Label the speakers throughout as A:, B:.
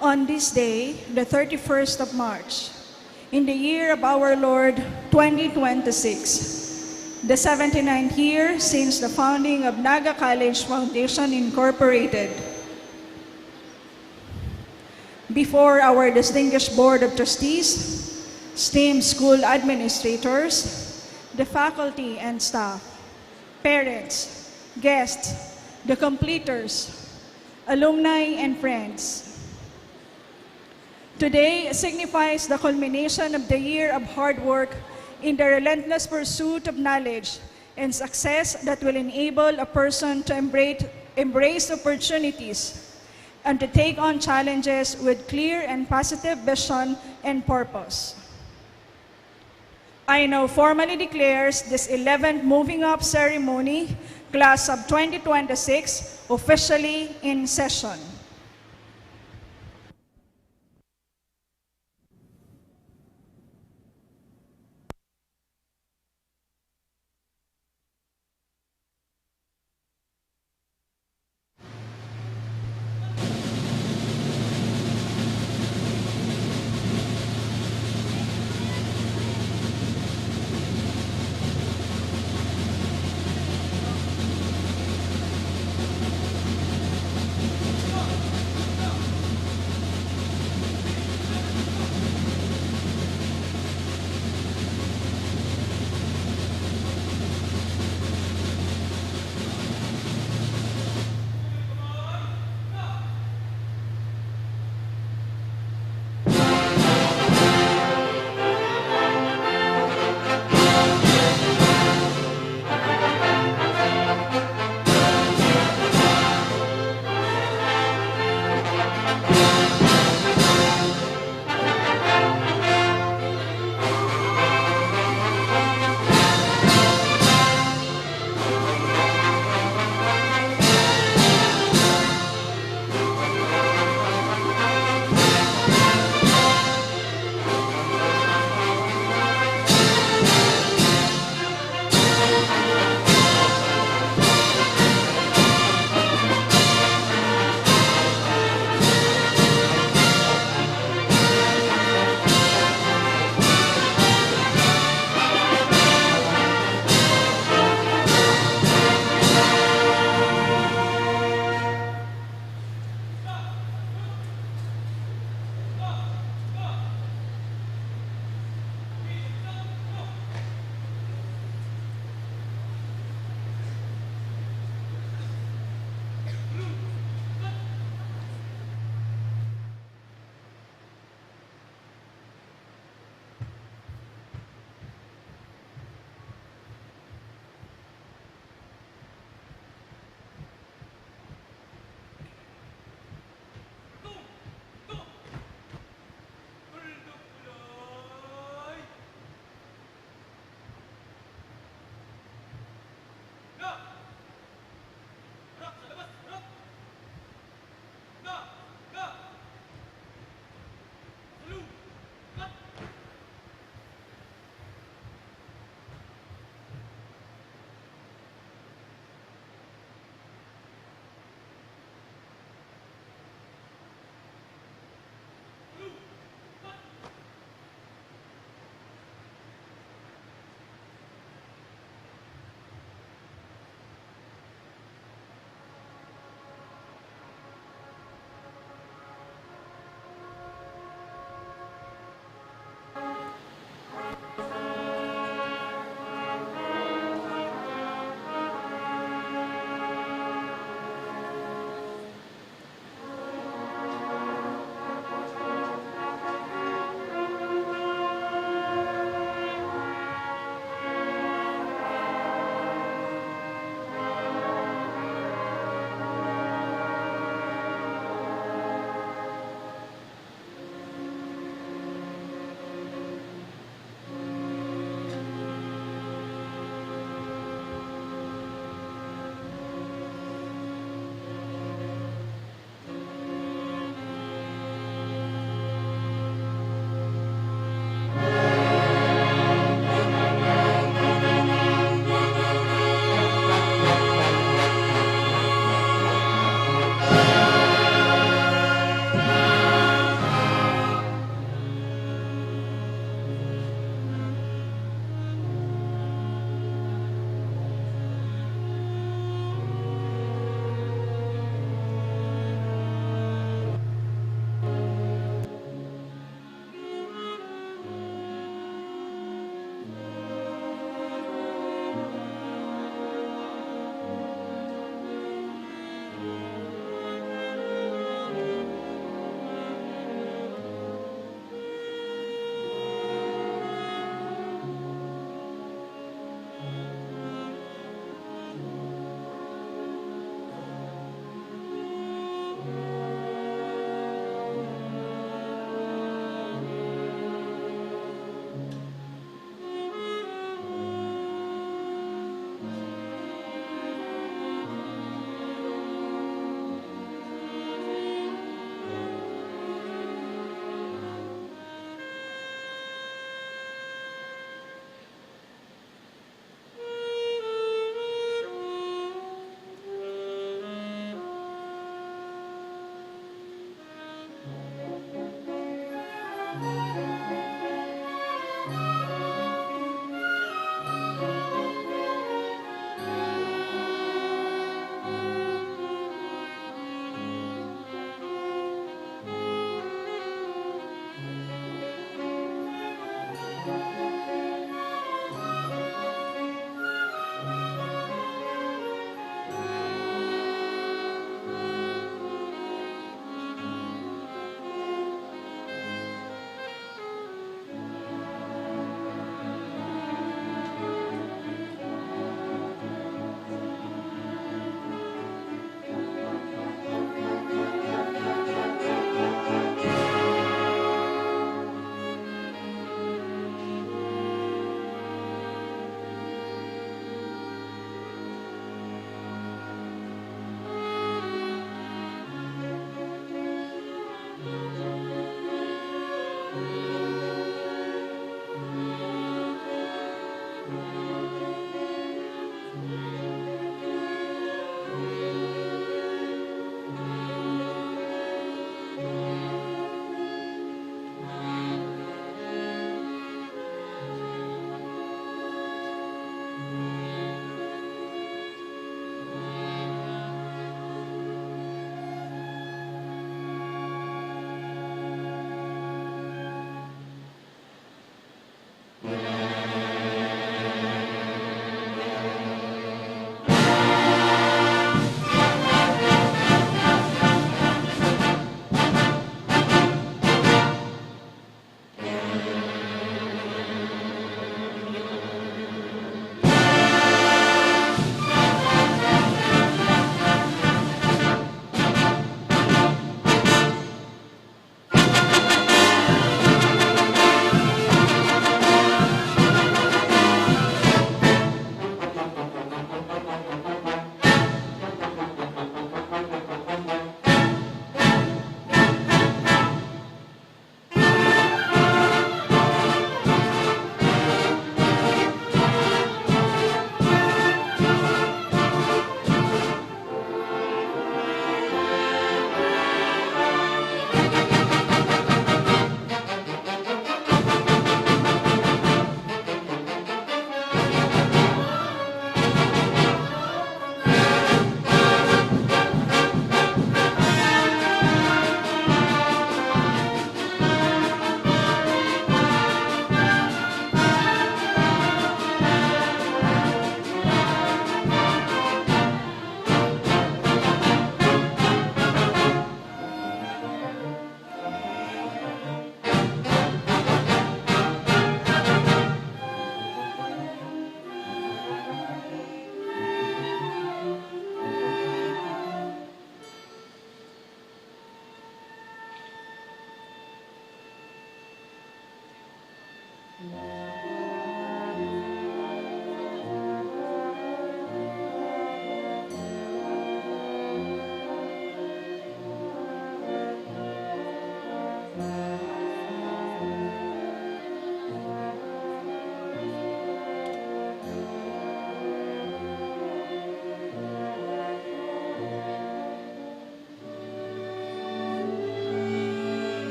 A: On this day, the 31st of March, in the year of our Lord 2026, the 79th year since the founding of Naga College Foundation Incorporated, before our distinguished Board of Trustees, esteemed school administrators, the faculty and staff, parents, guests, the completers, alumni, and friends. Today signifies the culmination of the year of hard work in the relentless pursuit of knowledge and success that will enable a person to embrace opportunities and to take on challenges with clear and positive vision and purpose. I now formally declares this 11th Moving Up Ceremony, Class of 2026, officially in session.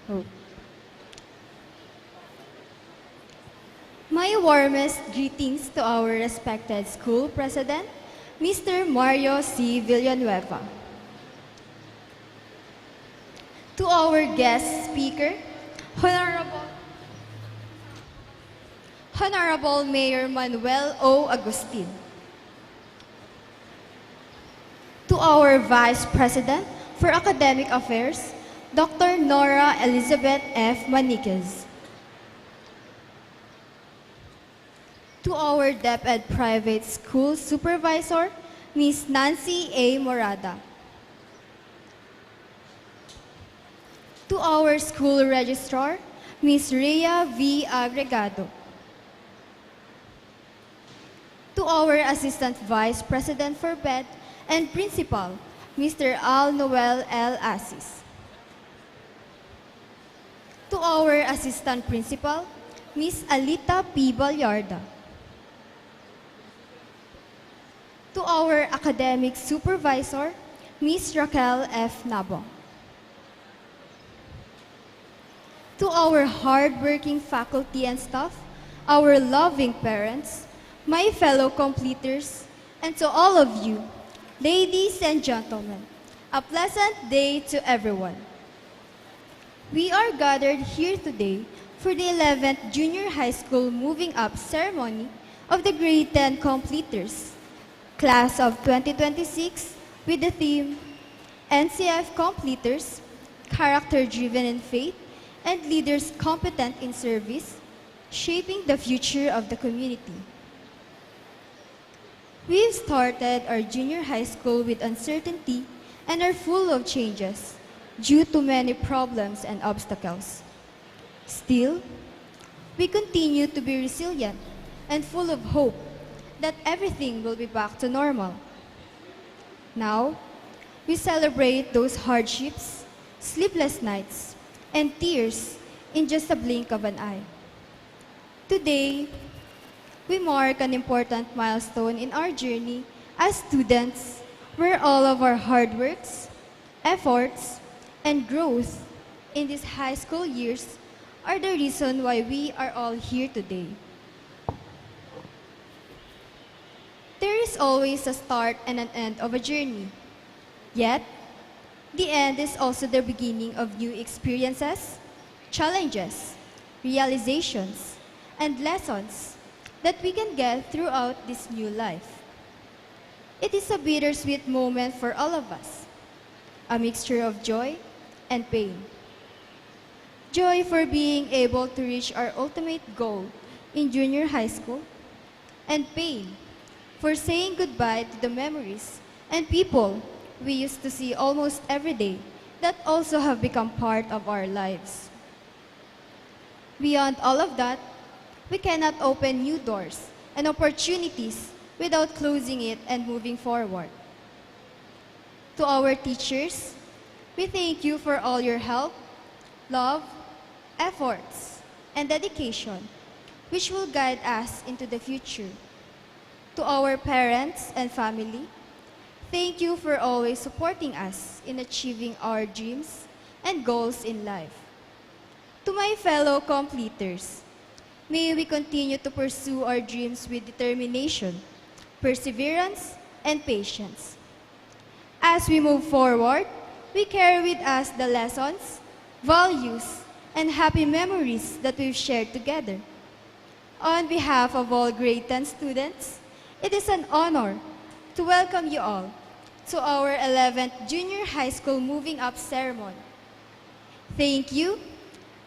B: Oh. My warmest greetings to our respected school president, Mr. Mario C. Villanueva. To our guest speaker, Honorable Mayor Manuel O. Agustin. To our Vice President for Academic Affairs, Dr. Nora Elizabeth F. Maniquez. To our DepEd Private School Supervisor, Ms. Nancy A. Morada. To our School Registrar, Ms. Rhea V. Agregado. To our Assistant Vice President for BED and Principal, Mr. Al Noel L. Asis. To our Assistant Principal, Ms. Alita P. Balyarda. To our Academic Supervisor, Ms. Raquel F. Nabong. To our hardworking faculty and staff, our loving parents, my fellow completers, and to all of you, ladies and gentlemen, a pleasant day to everyone. We are gathered here today for the 11th Junior High School Moving Up ceremony of the Grade 10 Completers, Class of 2026, with the theme, NCF Completers, Character-Driven in Faith, and Leaders Competent in Service, Shaping the Future of the Community. We've started our junior high school with uncertainty and are full of changes due to many problems and obstacles. Still, we continue to be resilient and full of hope that everything will be back to normal. Now, we celebrate those hardships, sleepless nights, and tears in just a blink of an eye. Today, we mark an important milestone in our journey as students where all of our hard works, efforts, and growth in these high school years are the reason why we are all here today. There is always a start and an end of a journey. Yet, the end is also the beginning of new experiences, challenges, realizations, and lessons that we can get throughout this new life. It is a bittersweet moment for all of us, a mixture of joy and pain. Joy for being able to reach our ultimate goal in junior high school, and pain for saying goodbye to the memories and people we used to see almost every day that also have become part of our lives. Beyond all of that, we cannot open new doors and opportunities without closing it and moving forward. To our teachers, we thank you for all your help, love, efforts, and dedication, which will guide us into the future. To our parents and family, thank you for always supporting us in achieving our dreams and goals in life. To my fellow completers, may we continue to pursue our dreams with determination, perseverance, and patience. As we move forward, we carry with us the lessons, values, and happy memories that we've shared together. On behalf of all grade 10 students, it is an honor to welcome you all to our 11th Junior High School Moving Up ceremony. Thank you,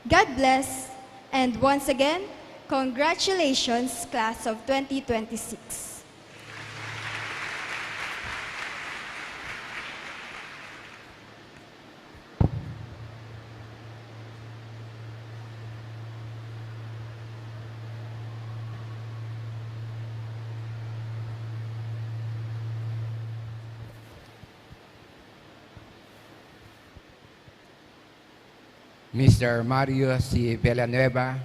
B: God bless, and once again, congratulations, Class of 2026.
C: Mr. Mario C. Villanueva,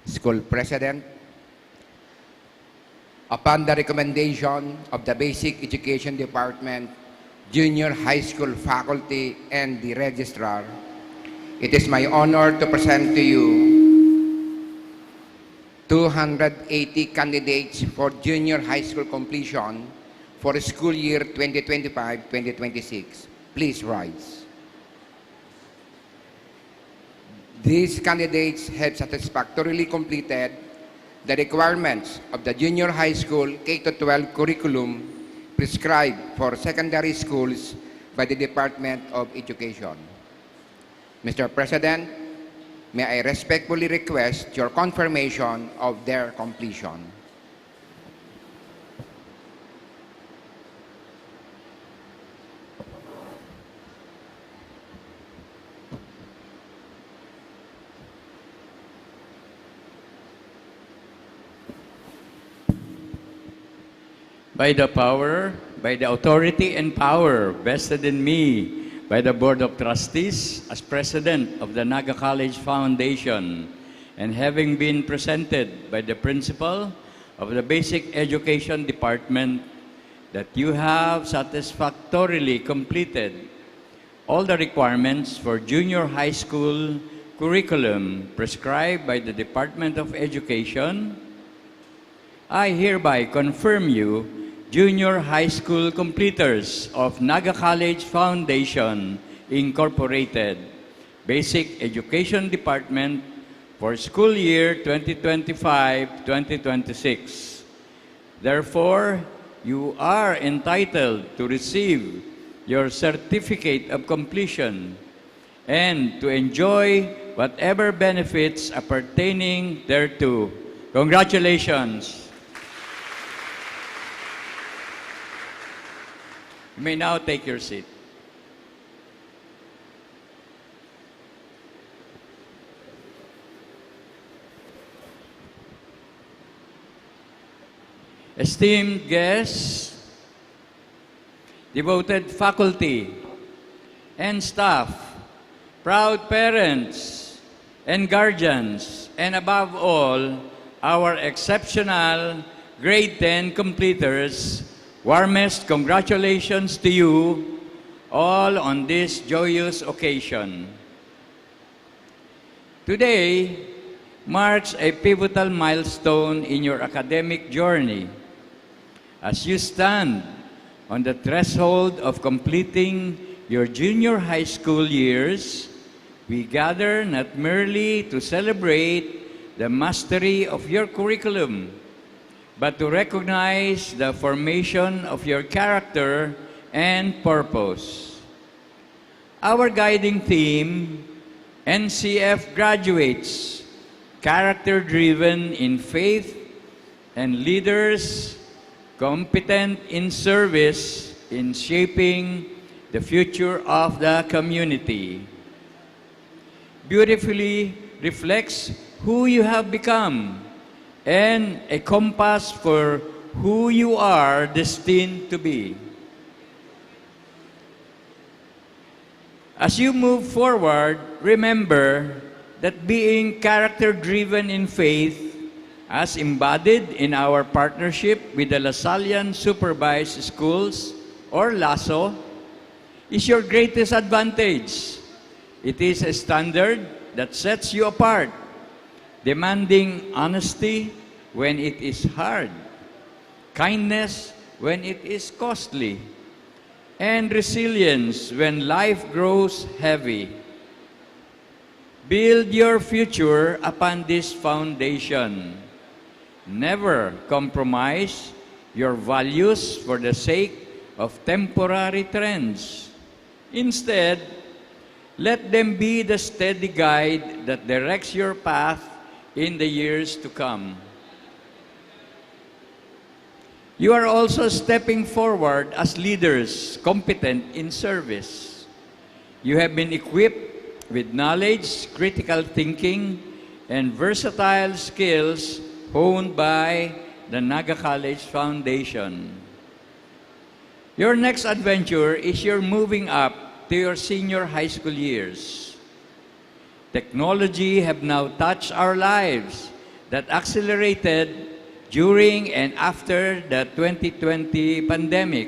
C: School President, upon the recommendation of the Basic Education Department, Junior High School Faculty, and the Registrar, It is my honor to present to you 280 candidates for junior high school completion for school year 2025-2026. Please rise. These candidates have satisfactorily completed the requirements of the junior high school K-12 curriculum prescribed for secondary schools by the Department of Education. Mr. President, may I respectfully request your confirmation of their completion.
D: By the power, by the authority and power vested in me by the Board of Trustees as President of the Naga College Foundation, and having been presented by the Principal of the Basic Education Department, that you have satisfactorily completed all the requirements for junior high school curriculum prescribed by the Department of Education, I hereby confirm you junior high school completers of Naga College Foundation, Incorporated, Basic Education Department for school year 2025-2026. Therefore, you are entitled to receive your certificate of completion and to enjoy whatever benefits appertaining thereto. Congratulations! You may now take your seat. Esteemed guests, devoted faculty and staff, proud parents and guardians, and above all, our exceptional grade 10 completers, warmest congratulations to you all on this joyous occasion. Today marks a pivotal milestone in your academic journey as you stand on the threshold of completing your junior high school years. We gather not merely to celebrate the mastery of your curriculum, but to recognize the formation of your character and purpose. Our guiding theme, NCF graduates, character-driven in faith, and leaders competent in service in shaping the future of the community, beautifully reflects who you have become and a compass for who you are destined to be. As you move forward, remember that being character-driven in faith, as embodied in our partnership with the Lasallian Supervised Schools, or LASO, is your greatest advantage. It is a standard that sets you apart, demanding honesty when it is hard, kindness when it is costly, and resilience when life grows heavy. Build your future upon this foundation. Never compromise your values for the sake of temporary trends. Instead, let them be the steady guide that directs your path in the years to come. You are also stepping forward as leaders competent in service. You have been equipped with knowledge, critical thinking, and versatile skills honed by the Naga College Foundation. Your next adventure is your moving up to your senior high school years. Technology have now touched our lives that accelerated during and after the 2020 pandemic.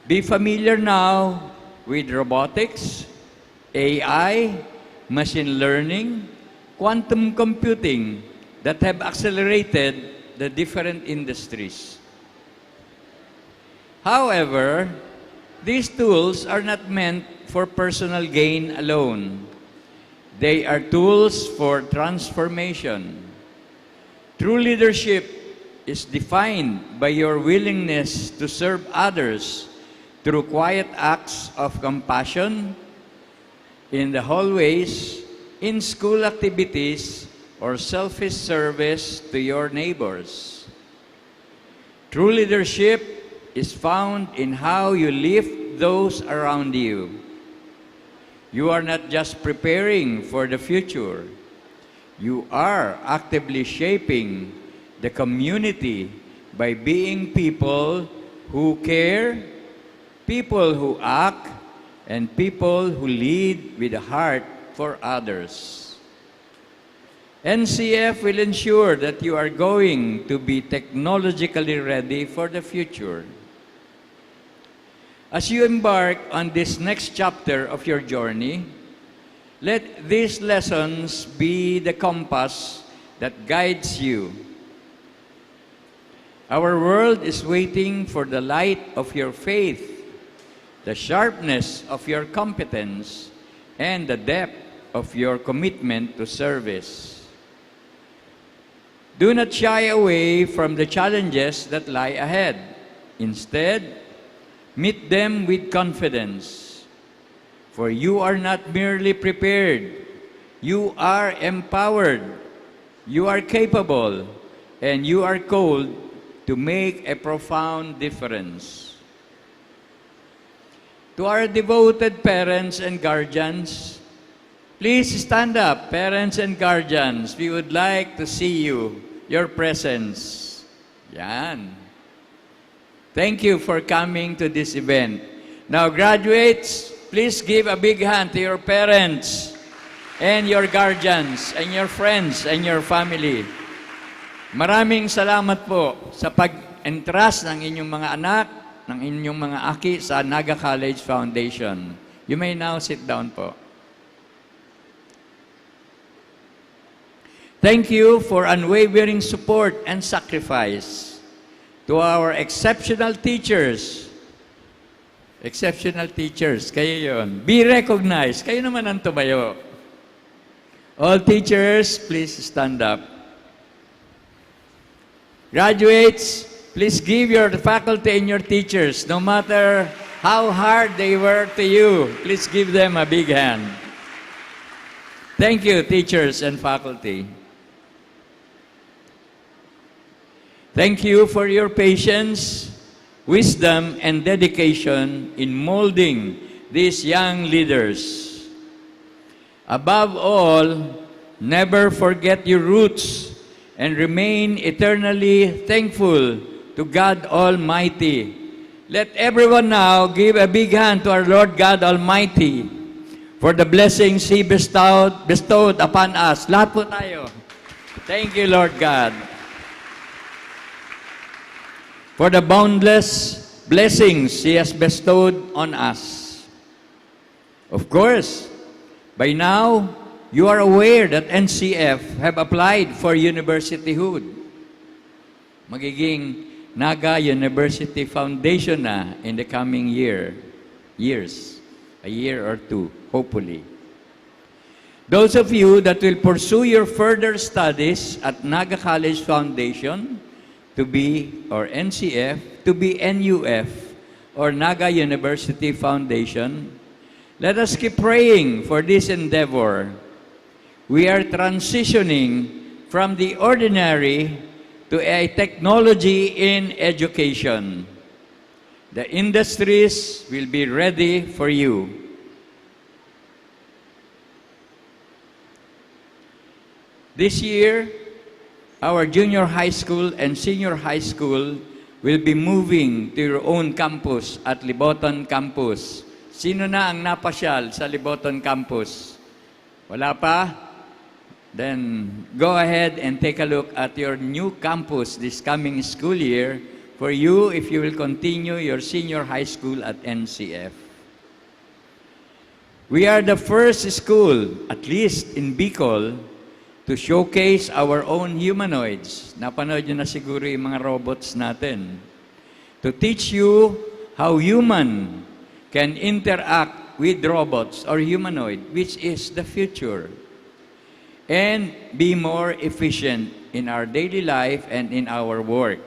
D: Be familiar now with robotics, AI, machine learning, quantum computing that have accelerated the different industries. However, these tools are not meant for personal gain alone. They are tools for transformation. True leadership is defined by your willingness to serve others through quiet acts of compassion, in the hallways, in school activities, or selfish service to your neighbors. True leadership is found in how you lift those around you. You are not just preparing for the future. You are actively shaping the community by being people who care, people who act, and people who lead with a heart for others. NCF will ensure that you are going to be technologically ready for the future. As you embark on this next chapter of your journey, let these lessons be the compass that guides you. Our world is waiting for the light of your faith, the sharpness of your competence, and the depth of your commitment to service. Do not shy away from the challenges that lie ahead. Instead, meet them with confidence. For you are not merely prepared, you are empowered, you are capable, and you are called to make a profound difference. To our devoted parents and guardians, please stand up, parents and guardians. We would like to see you, your presence. Yan. Thank you for coming to this event. Now, graduates, please give a big hand to your parents and your guardians and your friends and your family. Maraming salamat po sa pag-entrust ng inyong mga anak, ng inyong mga aki sa Naga College Foundation. You may now sit down po. Thank you for unwavering support and sacrifice. To our exceptional teachers, kayo yun. Be recognized. Kayo naman ang tumayo. All teachers, please stand up. Graduates, please give your faculty and your teachers, no matter how hard they were to you, please give them a big hand. Thank you, teachers and faculty. Thank you for your patience, wisdom, and dedication in molding these young leaders. Above all, never forget your roots and remain eternally thankful to God Almighty. Let everyone now give a big hand to our Lord God Almighty for the blessings He bestowed upon us. Lahat po tayo. Thank you, Lord God, for the boundless blessings He has bestowed on us. Of course, by now, you are aware that NCF have applied for universityhood. Magiging Naga University Foundation na in the coming years, a year or two, hopefully. Those of you that will pursue your further studies at Naga College Foundation, to be, or NCF, to be NUF, or Naga University Foundation, let us keep praying for this endeavor. We are transitioning from the ordinary to a technology in education. The industries will be ready for you. This year, our junior high school and senior high school will be moving to your own campus at Liboton Campus. Sino na ang napasyal sa Liboton Campus? Wala pa? Then go ahead and take a look at your new campus this coming school year for you if you will continue your senior high school at NCF. We are the first school, at least in Bicol, to showcase our own humanoids. Napanood nyo na siguro yung mga robots natin. To teach you how human can interact with robots or humanoid, which is the future, and be more efficient in our daily life and in our work.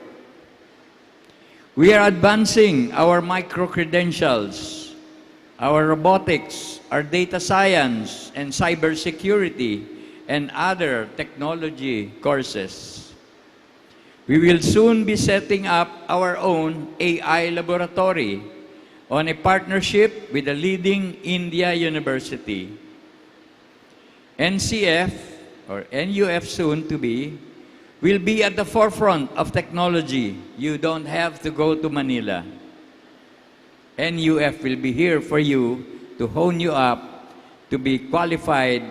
D: We are advancing our micro-credentials, our robotics, our data science, and cybersecurity, and other technology courses. We will soon be setting up our own AI laboratory on a partnership with a leading India university. NCF, or NUF soon to be, will be at the forefront of technology. You don't have to go to Manila. NUF will be here for you to hone you up, to be qualified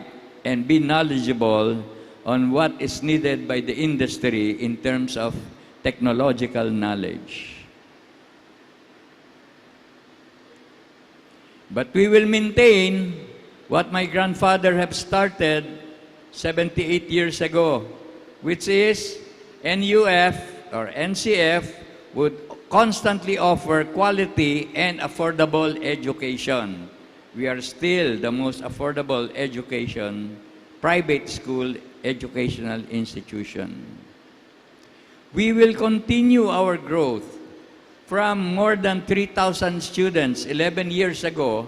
D: and be knowledgeable on what is needed by the industry in terms of technological knowledge. But we will maintain what my grandfather have started 78 years ago, which is NUF or NCF would constantly offer quality and affordable education. We are still the most affordable education, private school educational institution. We will continue our growth from more than 3,000 students 11 years ago.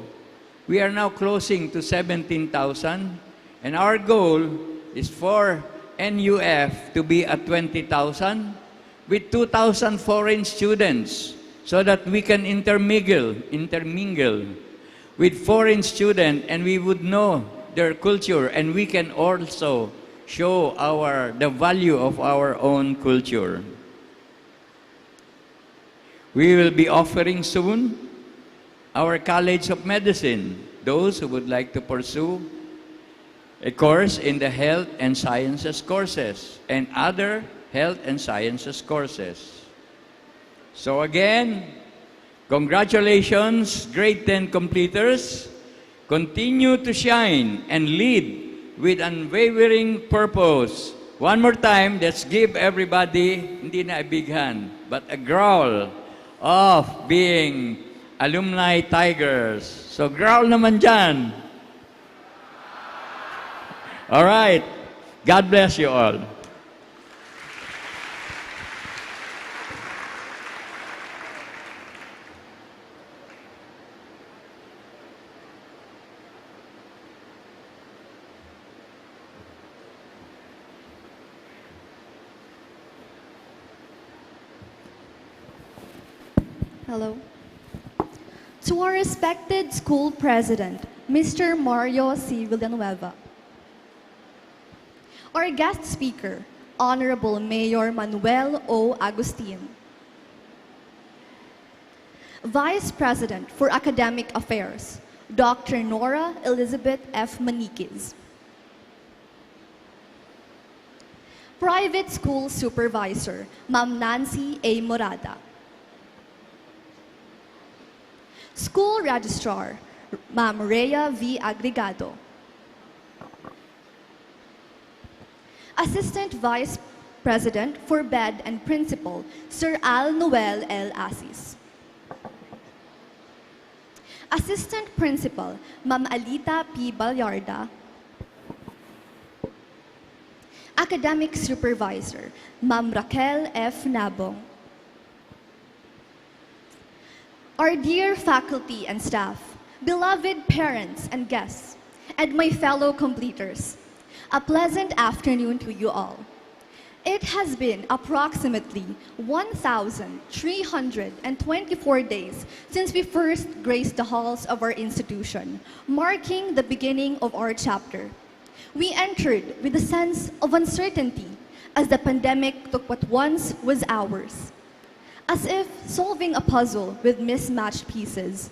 D: We are now closing to 17,000, and our goal is for NUF to be at 20,000 with 2,000 foreign students so that we can intermingle with foreign students and we would know their culture and we can also show the value of our own culture. We will be offering soon our College of Medicine, those who would like to pursue a course in the health and sciences courses and other health and sciences courses. So again, congratulations, grade 10 completers. Continue to shine and lead with unwavering purpose. One more time, let's give everybody, hindi na a big hand, but a growl of being alumni tigers. So growl naman dyan. All right. God bless you all.
B: Hello. To our respected school president, Mr. Mario C. Villanueva. Our guest speaker, Honorable Mayor Manuel O. Agustin. Vice President for Academic Affairs, Dr. Nora Elizabeth F. Maniquez. Private School Supervisor, Ma'am Nancy A. Morada. School Registrar, Ma'am Rhea V. Agregado. Assistant Vice President for BED and Principal, Sir Al Noel L. Asis. Assistant Principal, Ma'am Alita P. Balyarda. Academic Supervisor, Ma'am Raquel F. Nabong. Our dear faculty and staff, beloved parents and guests, and my fellow completers, a pleasant afternoon to you all. It has been approximately 1,324 days since we first graced the halls of our institution, marking the beginning of our chapter. We entered with a sense of uncertainty as the pandemic took what once was ours. As if solving a puzzle with mismatched pieces,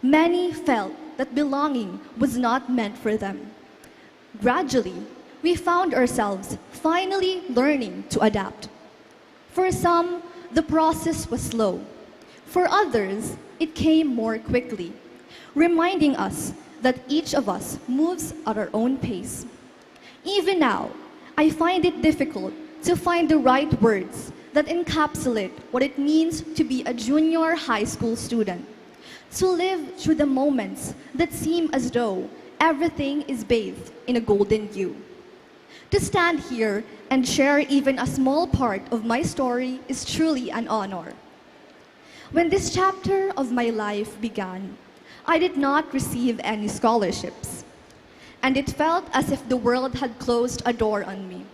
B: many felt that belonging was not meant for them. Gradually, we found ourselves finally learning to adapt. For some, the process was slow. For others, it came more quickly, reminding us
E: that each of us moves at our own pace. Even now, I find it difficult to find the right words that encapsulate what it means to be a junior high school student, to live through the moments that seem as though everything is bathed in a golden dew. To stand here and share even a small part of my story is truly an honor. When this chapter of my life began, I did not receive any scholarships, and it felt as if the world had closed a door on me.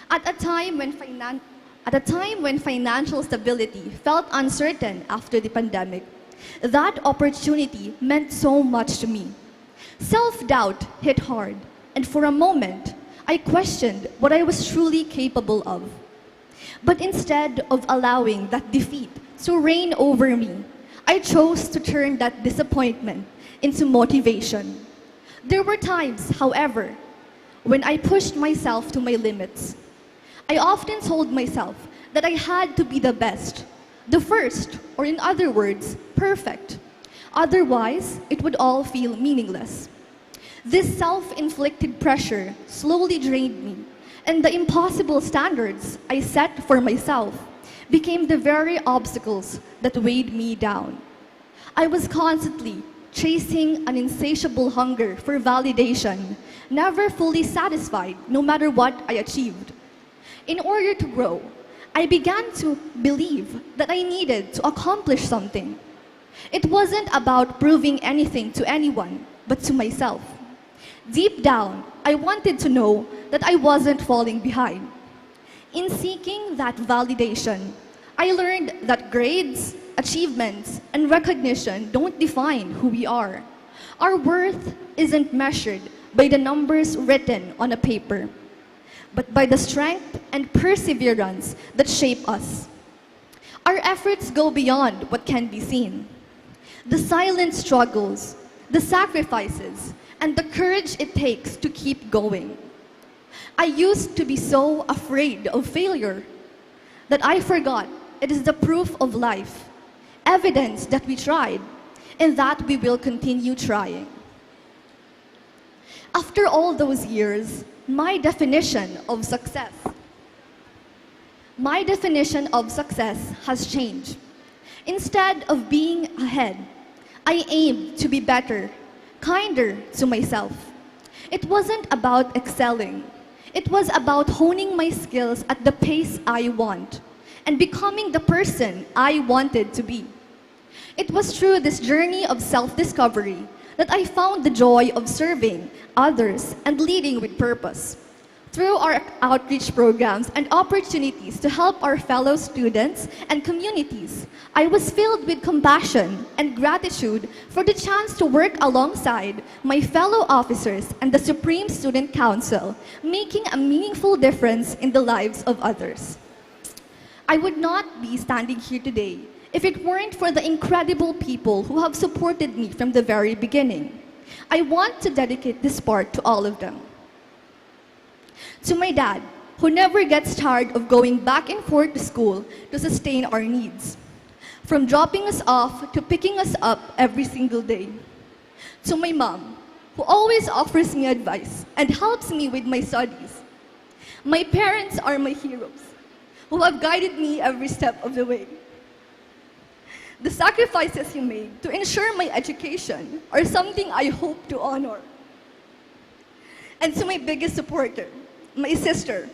E: At a time when financial stability felt uncertain after the pandemic, that opportunity meant so much to me. Self-doubt hit hard, and for a moment, I questioned what I was truly capable of. But instead of allowing that defeat to reign over me, I chose to turn that disappointment into motivation. There were times, however, when I pushed myself to my limits. I often told myself that I had to be the best, the first, or in other words, perfect. Otherwise, it would all feel meaningless. This self-inflicted pressure slowly drained me, and the impossible standards I set for myself became the very obstacles that weighed me down. I was constantly chasing an insatiable hunger for validation, never fully satisfied no matter what I achieved. In order to grow, I began to believe that I needed to accomplish something. It wasn't about proving anything to anyone, but to myself. Deep down, I wanted to know that I wasn't falling behind. In seeking that validation, I learned that grades, achievements, and recognition don't define who we are. Our worth isn't measured by the numbers written on a paper, but by the strength and perseverance that shape us. Our efforts go beyond what can be seen. The silent struggles, the sacrifices, and the courage it takes to keep going. I used to be so afraid of failure that I forgot it is the proof of life, evidence that we tried, and that we will continue trying. After all those years, my definition of success has changed. Instead of being ahead, I aimed to be better, kinder to myself. It wasn't about excelling. It was about honing my skills at the pace I want and becoming the person I wanted to be. It was through this journey of self-discovery that I found the joy of serving others and leading with purpose. Through our outreach programs and opportunities to help our fellow students and communities, I was filled with compassion and gratitude for the chance to work alongside my fellow officers and the Supreme Student Council, making a meaningful difference in the lives of others. I would not be standing here today if it weren't for the incredible people who have supported me from the very beginning. I want to dedicate this part to all of them. To my dad, who never gets tired of going back and forth to school to sustain our needs, from dropping us off to picking us up every single day. To my mom, who always offers me advice and helps me with my studies. My parents are my heroes, who have guided me every step of the way. The sacrifices you made to ensure my education are something I hope to honor. And to my biggest supporter, my sister,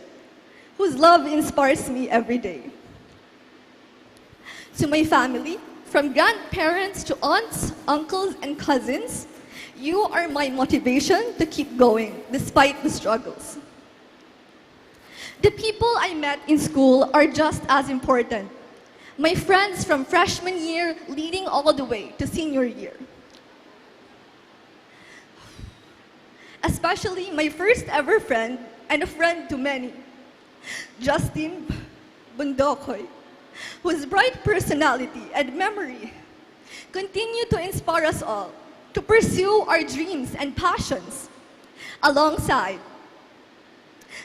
E: whose love inspires me every day. To my family, from grandparents to aunts, uncles, and cousins, you are my motivation to keep going despite the struggles. The people I met in school are just as important. My friends from freshman year leading all the way to senior year. Especially my first ever friend and a friend to many, Justin Bundokoy, whose bright personality and memory continue to inspire us all to pursue our dreams and passions, alongside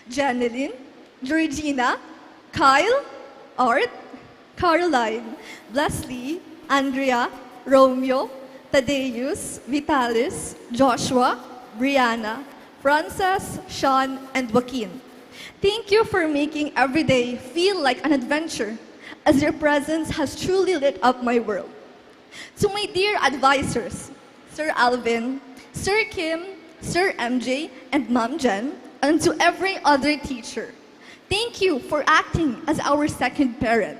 E: Janeline, Georgina, Kyle, Art, Caroline, Leslie, Andrea, Romeo, Tadeus, Vitalis, Joshua, Brianna, Frances, Sean, and Joaquin. Thank you for making every day feel like an adventure, as your presence has truly lit up my world. To my dear advisors, Sir Alvin, Sir Kim, Sir MJ, and Ma'am Jen, and to every other teacher, thank you for acting as our second parent.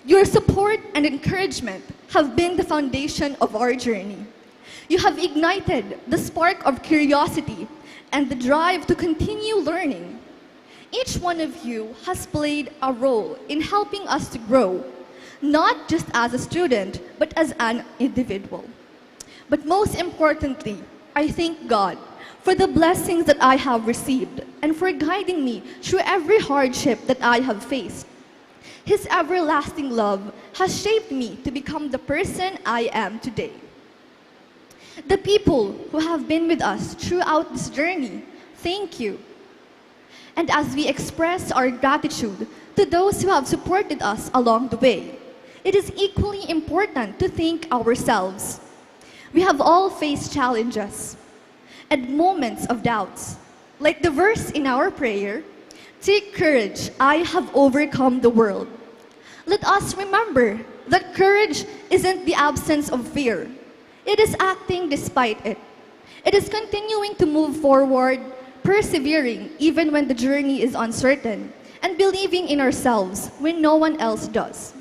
E: Your support and encouragement have been the foundation of our journey. You have ignited the spark of curiosity and the drive to continue learning. Each one of you has played a role in helping us to grow, not just as a student, but as an individual. But most importantly, I thank God for the blessings that I have received and for guiding me through every hardship that I have faced. His everlasting love has shaped me to become the person I am today. The people who have been with us throughout this journey, thank you. And as we express our gratitude to those who have supported us along the way, it is equally important to thank ourselves. We have all faced challenges and moments of doubts. Like the verse in our prayer, "Take courage, I have overcome the world." Let us remember that courage isn't the absence of fear. It is acting despite it. It is continuing to move forward, persevering even when the journey is uncertain, and believing in ourselves when no one else does.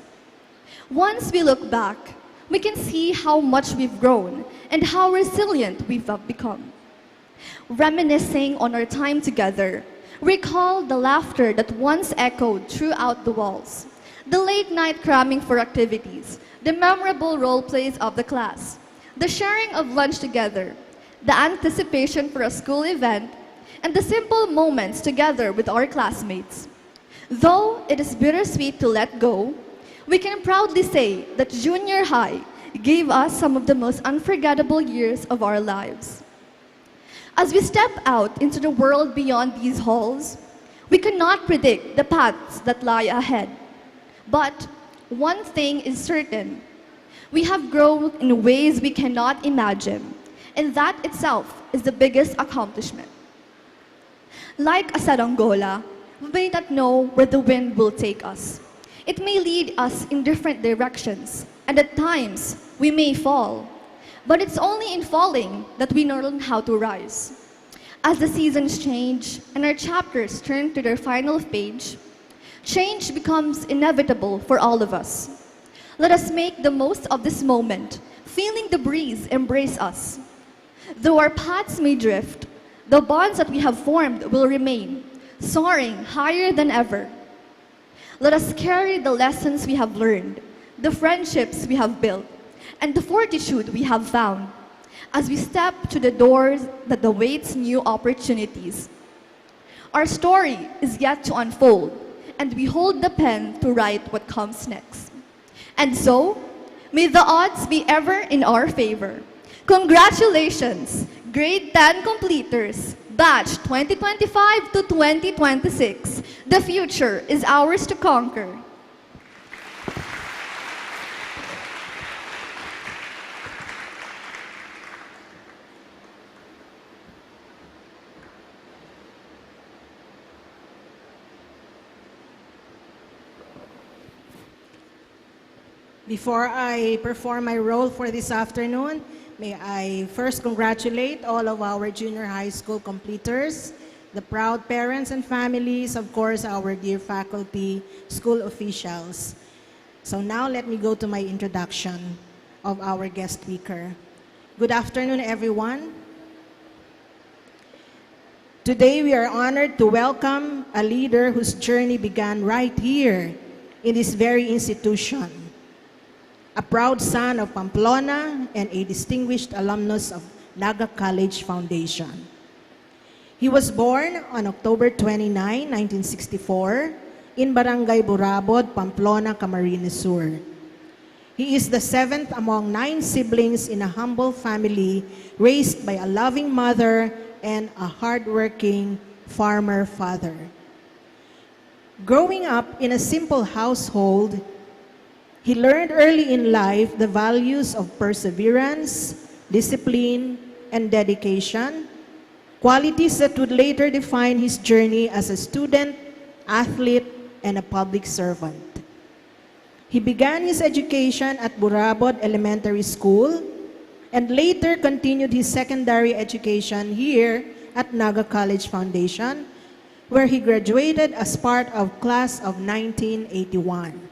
E: Once we look back, we can see how much we've grown and how resilient we've become. Reminiscing on our time together, recall the laughter that once echoed throughout the walls, the late night cramming for activities, the memorable role plays of the class, the sharing of lunch together, the anticipation for a school event, and the simple moments together with our classmates. Though it is bittersweet to let go, we can proudly say that junior high gave us some of the most unforgettable years of our lives. As we step out into the world beyond these halls, we cannot predict the paths that lie ahead. But one thing is certain: we have grown in ways we cannot imagine, and that itself is the biggest accomplishment. Like a saranggola, we may not know where the wind will take us. It may lead us in different directions, and at times we may fall. But it's only in falling that we learn how to rise. As the seasons change and our chapters turn to their final page, change becomes inevitable for all of us. Let us make the most of this moment, feeling the breeze embrace us. Though our paths may drift, the bonds that we have formed will remain, soaring higher than ever. Let us carry the lessons we have learned, the friendships we have built, and the fortitude we have found as we step to the doors that awaits new opportunities. Our story is yet to unfold, and we hold the pen to write what comes next. And so, may the odds be ever in our favor. Congratulations, Grade 10 completers, batch 2025 to 2026. The future is ours to conquer.
F: Before I perform my role for this afternoon, may I first congratulate all of our junior high school completers, the proud parents and families, of course, our dear faculty, school officials. So now let me go to my introduction of our guest speaker. Good afternoon, everyone. Today we are honored to welcome a leader whose journey began right here in this very institution. A proud son of Pamplona and a distinguished alumnus of Naga College Foundation. He was born on October 29, 1964, in Barangay Burabod, Pamplona, Camarines Sur. He is the seventh among 9 siblings in a humble family raised by a loving mother and a hardworking farmer father. Growing up in a simple household, He learned early in life the values of perseverance, discipline, and dedication, qualities that would later define his journey as a student, athlete, and a public servant. He began his education at Burabod Elementary School and later continued his secondary education here at Naga College Foundation, where he graduated as part of class of 1981.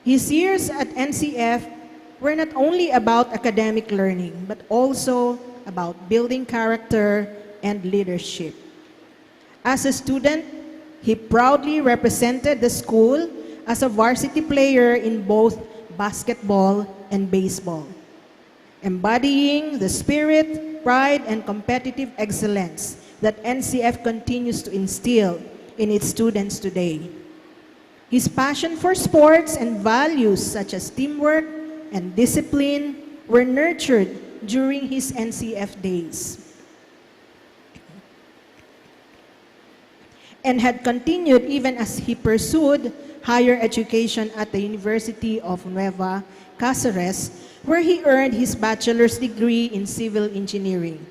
F: His years at NCF were not only about academic learning, but also about building character and leadership. As a student, he proudly represented the school as a varsity player in both basketball and baseball, embodying the spirit, pride, and competitive excellence that NCF continues to instill in its students today. His passion for sports and values such as teamwork and discipline were nurtured during his NCF days and had continued even as he pursued higher education at the University of Nueva Cáceres, where he earned his bachelor's degree in civil engineering.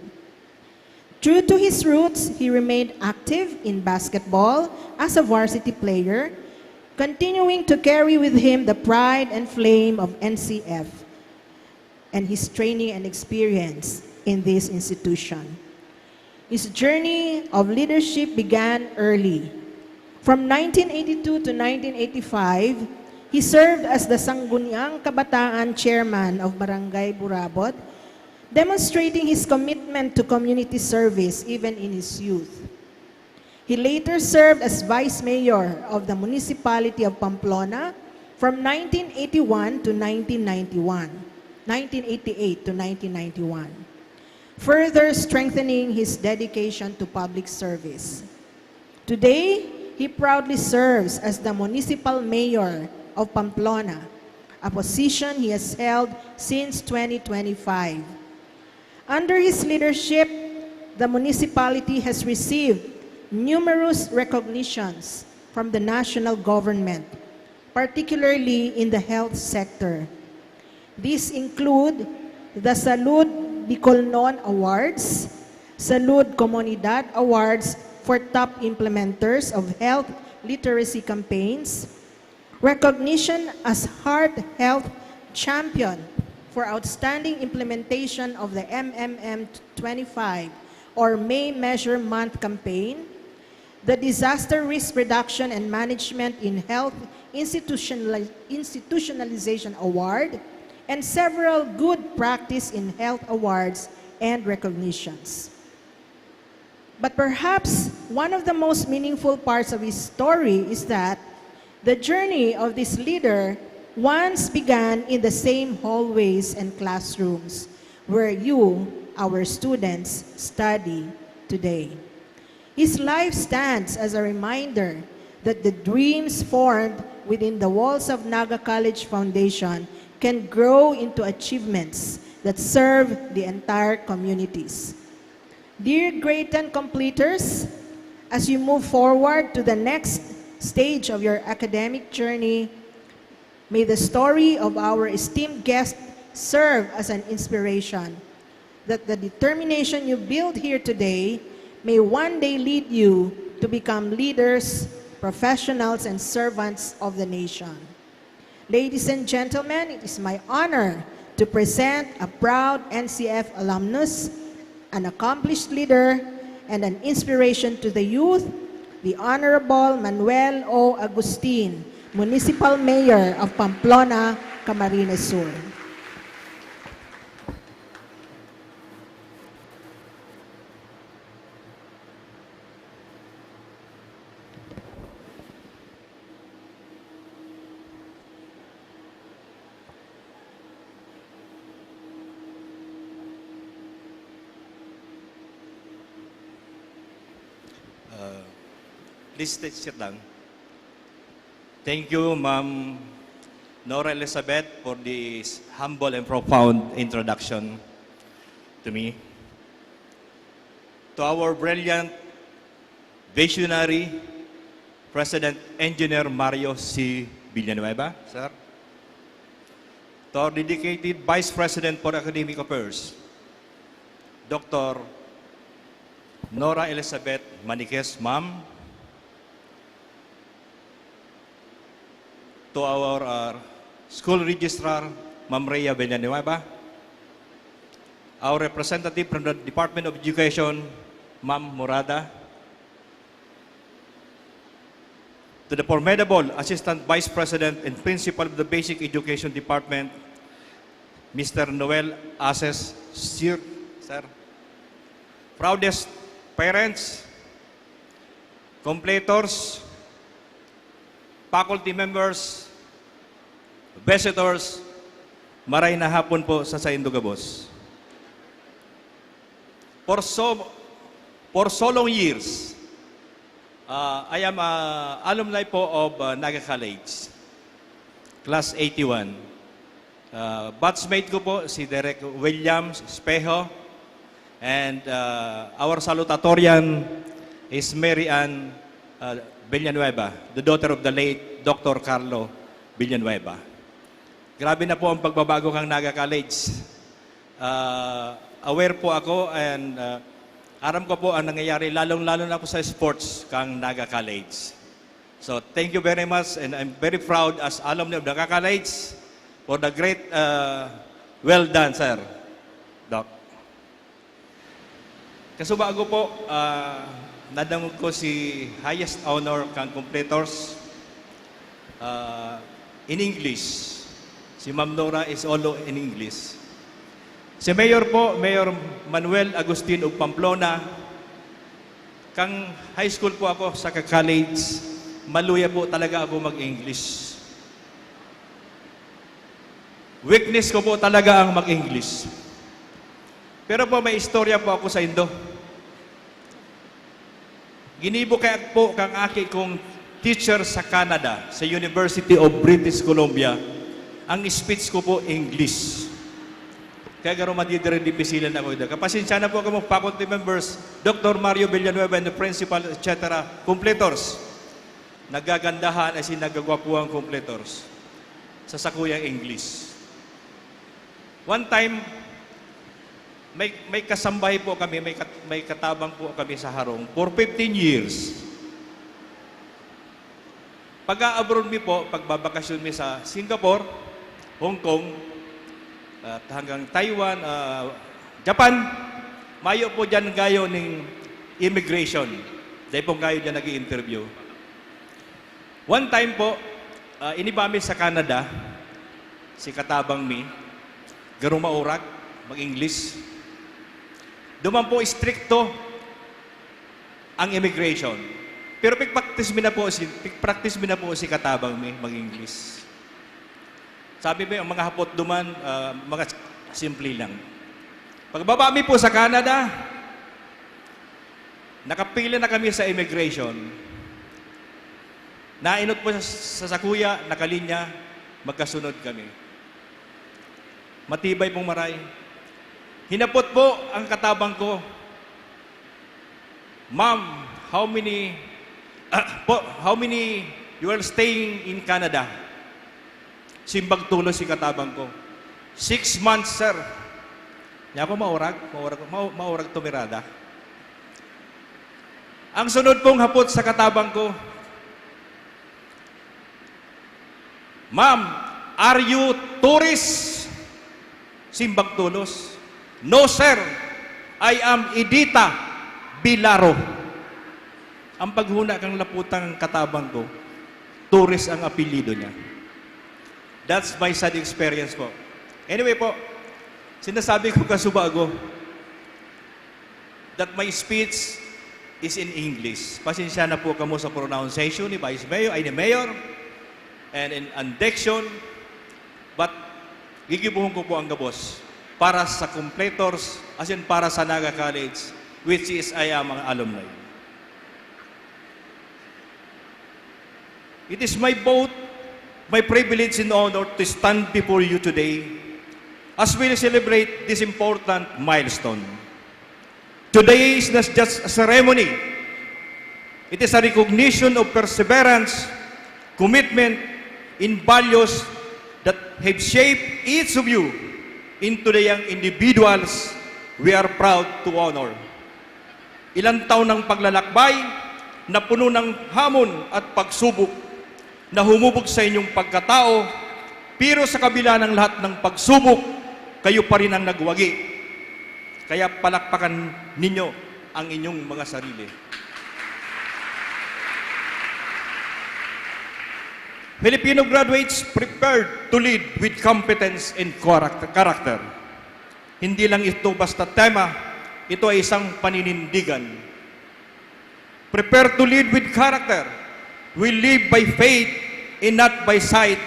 F: True to his roots, he remained active in basketball as a varsity player, continuing to carry with him the pride and flame of NCF and his training and experience in this institution. His journey of leadership began early. From 1982 to 1985, he served as the Sangguniang Kabataan Chairman of Barangay Burabod, demonstrating his commitment to community service even in his youth. He later served as Vice Mayor of the Municipality of Pamplona from 1981 to 1988 to 1991, further strengthening his dedication to public service. Today, he proudly serves as the Municipal Mayor of Pamplona, a position he has held since 2025. Under his leadership, the municipality has received numerous recognitions from the national government, particularly in the health sector. These include the Salud Bicolnon Awards, Salud Comunidad Awards for top implementers of health literacy campaigns, recognition as Heart Health Champion for outstanding implementation of the MMM25 or May Measure Month campaign, the Disaster Risk Reduction and Management in Health Institutionalization Award, and several Good Practice in Health Awards and recognitions. But perhaps one of the most meaningful parts of his story is that the journey of this leader once began in the same hallways and classrooms where you, our students, study today. His life stands as a reminder that the dreams formed within the walls of Naga College Foundation can grow into achievements that serve the entire communities. Dear grade 10 completers, as you move forward to the next stage of your academic journey, may the story of our esteemed guest serve as an inspiration that the determination you build here today may one day lead you to become leaders, professionals, and servants of the nation. Ladies and gentlemen, it is my honor to present a proud NCF alumnus, an accomplished leader, and an inspiration to the youth, the Honorable Manuel O. Agustin, Municipal Mayor of Pamplona, Camarines Sur.
G: Please sit down. Thank you, Ma'am Nora Elizabeth, for this humble and profound introduction to me. To our brilliant visionary President Engineer Mario C. Villanueva, sir. to our dedicated Vice President for Academic Affairs, Dr. Nora Elizabeth Maniquez, ma'am, to our school registrar, Ma'am Rhea Villanueva, our representative from the Department of Education, Ma'am Morada, to the formidable Assistant Vice President and Principal of the Basic Education Department, Mr. Noel Ases, sir, proudest parents, completors, faculty members, visitors, maray na hapon po sa Saindugabos. For so long years, I am alumni po of Naga College, Class 81. Batchmate ko po si Derek Williams Espejo, and our salutatorian is Mary Ann Villanueva, the daughter of the late Dr. Carlo Villanueva. Grabe na po ang pagbabago ng Naga College. Aware po ako and aram ko po ang nangyayari, lalong-lalo na po sa sports kang Naga College. So thank you very much, and I'm very proud as alumni of Naga College for the great, well done, sir, Doc. Kasubago po, nadangog ko si highest honor kang completors in English. Si Ma'am Nora is also in English. Si Mayor po, Mayor Manuel Agustin of Pamplona, kang high school po ako sa college, maluya po talaga ako mag-English. Weakness ko po talaga ang mag-English. Pero po may istorya po ako sa Indo. Ginibo kaya po kang aki kong teacher sa Canada, sa University of British Columbia. Ang speech ko po English. Kaya garo madidiri di pisilan ako ito. Kapasensya na po ako mga faculty members, Dr. Mario Villanueva and the principal, etc. Completors. Nagagandahan ay sinagagwapuang completors sa sakuyang English. One time, may kasambahay po kami, may katabang po kami sa Harong for 15 years. Pag-abroad mi po, pagbabakasyon mi sa Singapore, Hong Kong, at hanggang Taiwan, Japan, mayo po dyan gayo ng immigration. Dahil po gayo dyan nag-i-interview. One time po, inibami sa Canada, si katabang mi, garong maurak, mag-English. Duman po stricto ang immigration. Pero pig-practice mi na po si katabang mi, mag-English. Sabi mo, ang mga hapot duman, mga simple lang. Pagbaba mi po sa Canada, nakapila na kami sa immigration. Nainot po sa sakuya, nakalinya, magkasunod kami. Matibay pong maray. Hinapot po ang katabang ko, Ma'am, how many you are staying in Canada? Simbag tulo si katabang ko. 6 months, sir. Niya po maurag tumirada. Ang sunod pong hapot sa katabang ko, Ma'am, are you tourist? Simbag tulos. No, sir. I am Edita Bilaro. Ang paghuna kang laputang katabang ko, tourist ang apelido niya. That's my sad experience po. Anyway po, sinasabi ko kasubago that my speech is in English. Pasensya na po kamo sa pronunciation ni Vice Mayor, ay ni Mayor, and in diction, but gigibuhon ko po ang gabos para sa completors, as in para sa Naga College, which is I am ang alumni. It is my privilege and honor to stand before you today as we celebrate this important milestone. Today is not just a ceremony. It is a recognition of perseverance, commitment in values that have shaped each of you into the young individuals we are proud to honor. Ilang taon ng paglalakbay na puno ng hamon at pagsubok na humubog sa inyong pagkatao, pero sa kabila ng lahat ng pagsubok, kayo pa rin ang nagwagi. Kaya palakpakan ninyo ang inyong mga sarili. Filipino graduates prepared to lead with competence and character. Hindi lang ito basta tema, ito ay isang paninindigan. Prepare to lead with character. We live by faith and not by sight.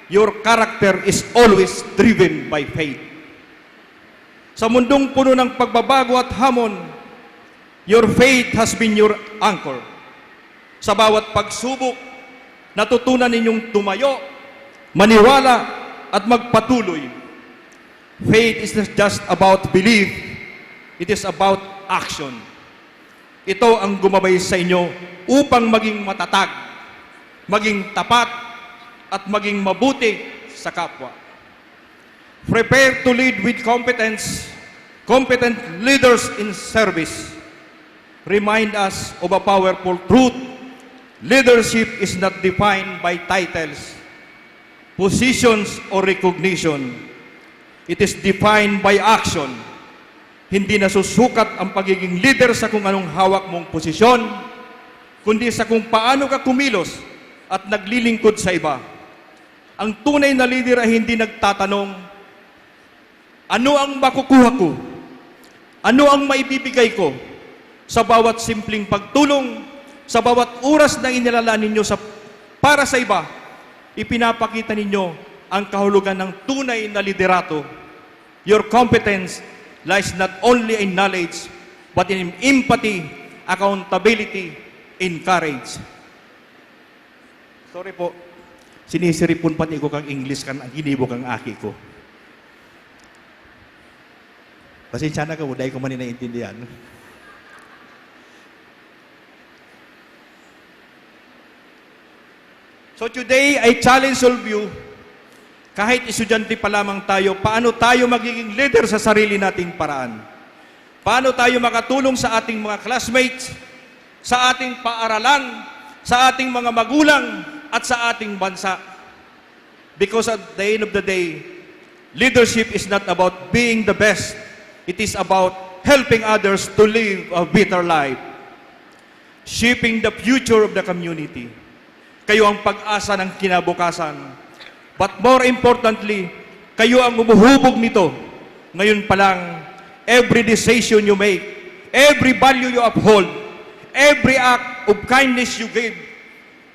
G: Your character is always driven by faith. Sa mundong puno ng pagbabago at hamon, your faith has been your anchor. Sa bawat pagsubok, natutunan ninyong tumayo, maniwala, at magpatuloy. Faith is not just about belief, it is about action. Ito ang gumabay sa inyo upang maging matatag, maging tapat, at maging mabuti sa kapwa. Prepare to lead with competence, competent leaders in service. Remind us of a powerful truth. Leadership is not defined by titles, positions, or recognition. It is defined by action. Hindi nasusukat ang pagiging leader sa kung anong hawak mong posisyon, kundi sa kung paano ka kumilos at naglilingkod sa iba. Ang tunay na leader ay hindi nagtatanong, ano ang makukuha ko? Ano ang maibibigay ko? Sa bawat simpleng pagtulong, sa bawat oras na inilala ninyo para sa iba, ipinapakita ninyo ang kahulugan ng tunay na liderato. Your competence lies not only in knowledge, but in empathy, accountability, and courage. Sorry po, sinisiripon pati ko kang English kan ang ginibok ang aki ko. Pasensya na ka, dahil ko man naiintindihan. So today, I challenge all of you, kahit estudyante pa lamang tayo, paano tayo magiging leader sa sarili nating paraan? Paano tayo makatulong sa ating mga classmates, sa ating paaralan, sa ating mga magulang, at sa ating bansa? Because at the end of the day, leadership is not about being the best. It is about helping others to live a better life, shaping the future of the community. Kayo ang pag-asa ng kinabukasan. But more importantly, kayo ang umuhubog nito. Ngayon pa lang, every decision you make, every value you uphold, every act of kindness you give,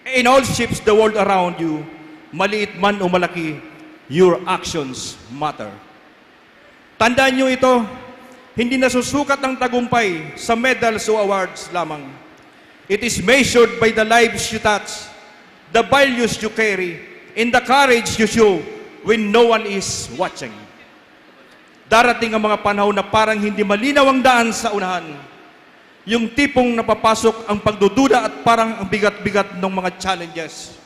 G: in all shapes the world around you, maliit man o malaki, your actions matter. Tandaan nyo ito, hindi nasusukat ang tagumpay sa medals o awards lamang. It is measured by the lives you touch, the values you carry, and the courage you show when no one is watching. Darating ang mga panahon na parang hindi malinaw ang daan sa unahan. Yung tipong napapasok ang pagdududa at parang ang bigat-bigat ng mga challenges.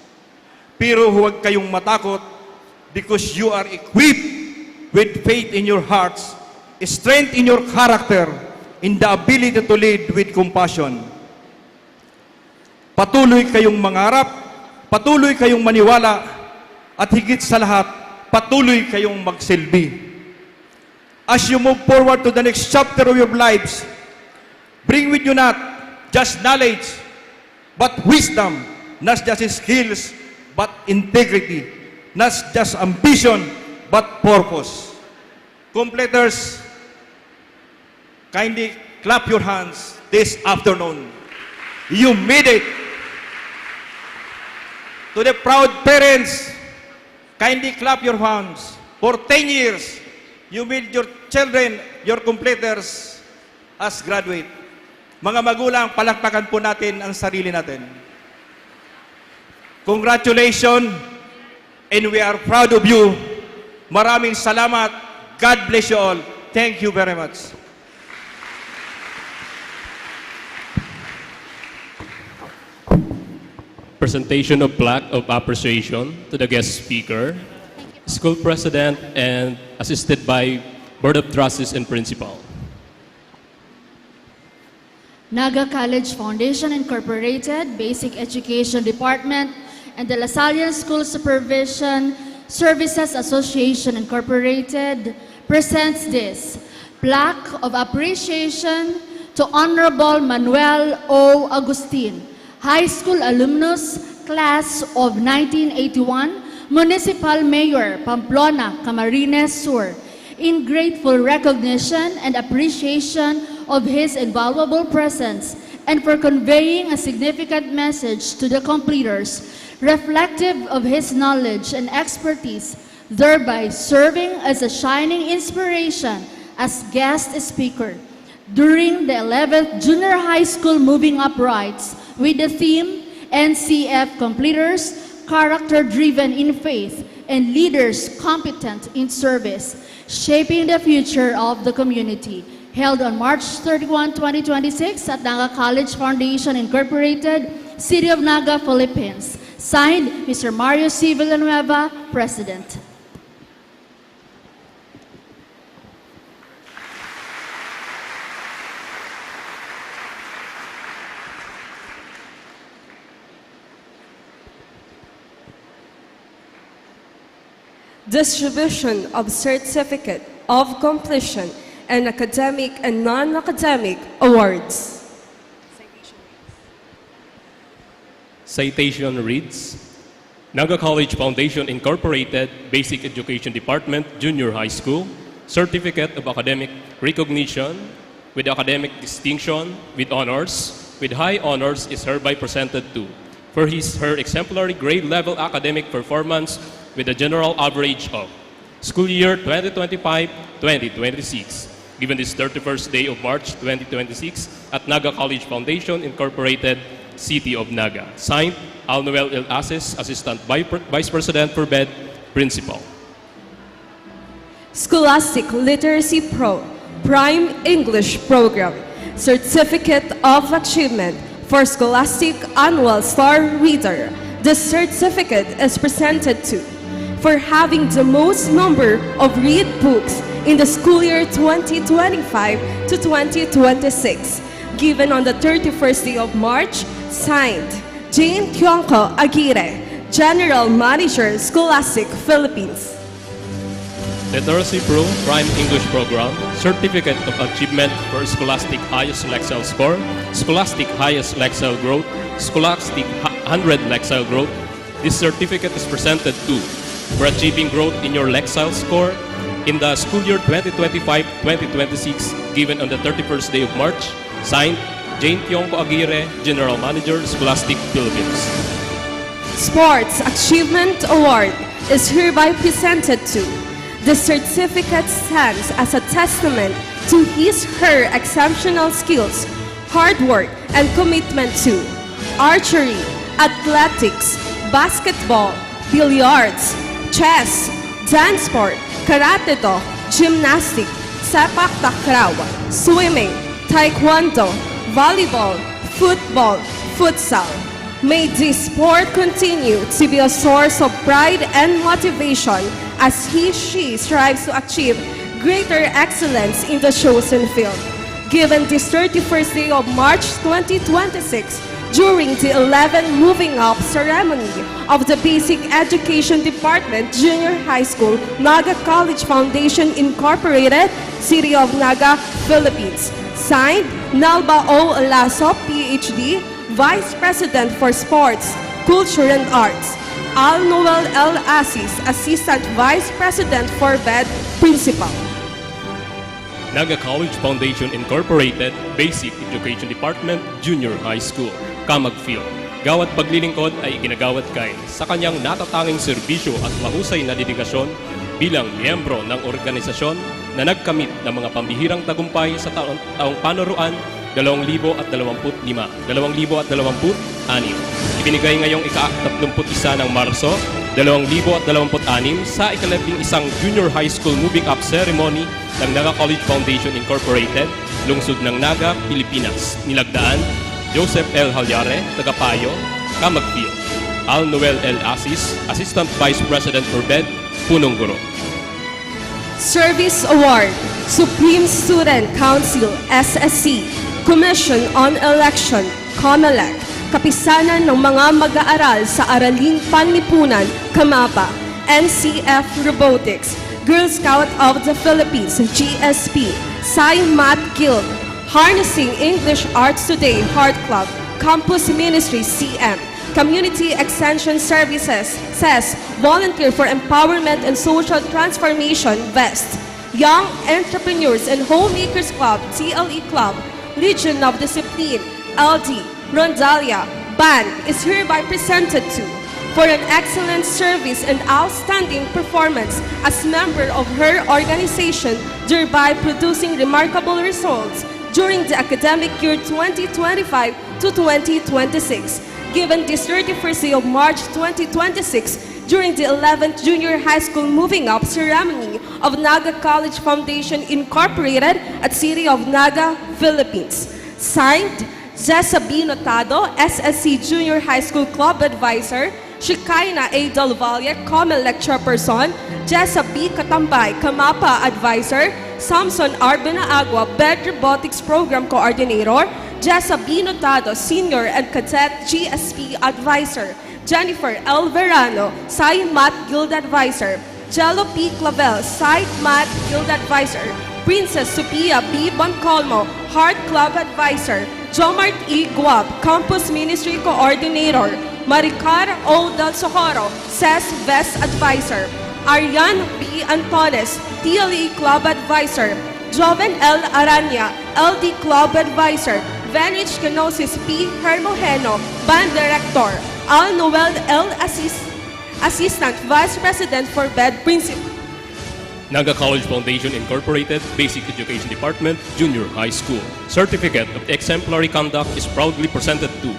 G: Pero huwag kayong matakot because you are equipped with faith in your hearts, strength in your character, and the ability to lead with compassion. Patuloy kayong mangarap, patuloy kayong maniwala, at higit sa lahat, patuloy kayong magsilbi. As you move forward to the next chapter of your lives, bring with you not just knowledge, but wisdom, not just skills, but integrity, not just ambition, but purpose. Completers, kindly clap your hands this afternoon. You made it. To the proud parents, kindly clap your hands. For 10 years, you made your children, your completers, as graduate. Mga magulang, palakpakan po natin ang sarili natin. Congratulations, and we are proud of you. Maraming salamat. God bless you all. Thank you very much.
H: Presentation of plaque of appreciation to the guest speaker.
B: Thank you
H: school president, and assisted by Board of Trustees and Principal.
I: Naga College Foundation Incorporated, Basic Education Department, and the LaSallian School Supervision Services Association Incorporated presents this plaque of appreciation to Honorable Manuel O. Agustin, High School Alumnus, Class of 1981, Municipal Mayor, Pamplona, Camarines Sur, in grateful recognition and appreciation of his invaluable presence and for conveying a significant message to the completers, reflective of his knowledge and expertise, thereby serving as a shining inspiration as guest speaker during the 11th Junior High School Moving Up Rites with the theme NCF Completers, Character-Driven in Faith, and Leaders Competent in Service, Shaping the Future of the Community, held on March 31, 2026 at Naga College Foundation Incorporated, City of Naga, Philippines. Signed, Mr. Mario C. Villanueva, President.
J: Distribution of Certificate of Completion and Academic and Non-Academic Awards.
H: Citation reads, Naga College Foundation Incorporated, Basic Education Department, Junior High School, Certificate of Academic Recognition with academic distinction, with honors, with high honors is hereby presented to, for her exemplary grade-level academic performance with a general average of school year 2025-2026, given this 31st day of March 2026 at Naga College Foundation Incorporated, City of Naga. Signed, Alnoel L. Ases, Assistant Vice President for BED, Principal.
J: Scholastic Literacy Pro, Prime English Program, Certificate of Achievement for Scholastic Annual Star Reader. This certificate is presented to for having the most number of read books in the school year 2025 to 2026, given on the 31st day of March, signed, Jane Kyongko Aguirre, General Manager, Scholastic Philippines.
H: Literacy Pro Prime English Program, Certificate of Achievement for Scholastic Highest Lexile Score, Scholastic Highest Lexile Growth, Scholastic 100 Lexile Growth. This certificate is presented to for achieving growth in your Lexile score in the school year 2025-2026, given on the 31st day of March, signed, Jane Kyongko Aguirre, General Manager, Scholastic Philippines.
J: Sports Achievement Award is hereby presented to. The certificate stands as a testament to her exceptional skills, hard work, and commitment to archery, athletics, basketball, billiards, chess, dance sport, karate-do, gymnastics, sepak takraw, swimming, taekwondo, volleyball, football, futsal. May this sport continue to be a source of pride and motivation as she strives to achieve greater excellence in the chosen field. Given this 31st day of March 2026, during the 11th Moving Up ceremony of the Basic Education Department, Junior High School, Naga College Foundation Incorporated, City of Naga, Philippines. Signed, Nalba O. Lasso, PhD, Vice President for Sports, Culture and Arts. Al Noel L. Asis, Assistant Vice President for BED, Principal.
H: Naga College Foundation Incorporated, Basic Education Department, Junior High School, Camagfield. Gawat paglilingkod ay iginagawad kay sa kanyang natatanging serbisyo at mahusay na dedikasyon bilang miyembro ng organisasyon na nagkamit ng mga pambihirang tagumpay sa taong panuruan 2025, 2026. Ibinigay ngayong ika-31 ng Marso, 2026 sa ika-11 Junior High School Moving Up Ceremony ng Naga College Foundation Incorporated, lungsod ng Naga, Pilipinas. Nilagdaan, Joseph L. Halyare, Tagapayo, Camagfield. Al Noel L. Asis, Assistant Vice President for BED, punong guro.
J: Service Award, Supreme Student Council, SSC, Commission on Election, COMELEC, Kapisanan ng mga mag-aaral sa Araling Panlipunan, KAMAPA, NCF Robotics, Girl Scout of the Philippines, GSP, Psi Math Guild, Harnessing English Arts Today, Heart Club, Campus Ministry, CM, Community Extension Services, SES, Volunteer for Empowerment and Social Transformation, VEST, Young Entrepreneurs and Homemakers Club, TLE Club, Legion of Discipline, LD, Rondalia, Band is hereby presented to for an excellent service and outstanding performance as member of her organization, thereby producing remarkable results during the academic year 2025 to 2026. Given this 31st day of March 2026, during the 11th Junior High School Moving Up ceremony of Naga College Foundation Incorporated at City of Naga, Philippines. Signed, Jessa B. Notado, SSC Junior High School Club Advisor, Shikaina A. Del Valle, COMELEC Chairperson, Jessa B. Katambay, KAMAPA Advisor, Samson R. Benaagua, BED Robotics Program Coordinator, Jessa B. Notado, Senior and Cadet GSP Advisor, Jennifer L. Verano, Psi Math Guild Advisor, Jello P. Clavel, Psi Math Guild Advisor, Princess Sophia B. Boncolmo, Heart Club Advisor, Jomart E. Guab, Campus Ministry Coordinator, Maricar O. Del Socorro, SES VES Advisor, Arian B. Antones, TLE Club Advisor, Joven L. Aranya, LD Club Advisor, Venich Canosis P. Hermogeno, Band Director, Al Noel L. Assistant Vice President for BED Principal.
H: Naga College Foundation Incorporated, Basic Education Department, Junior High School. Certificate of Exemplary Conduct is proudly presented to,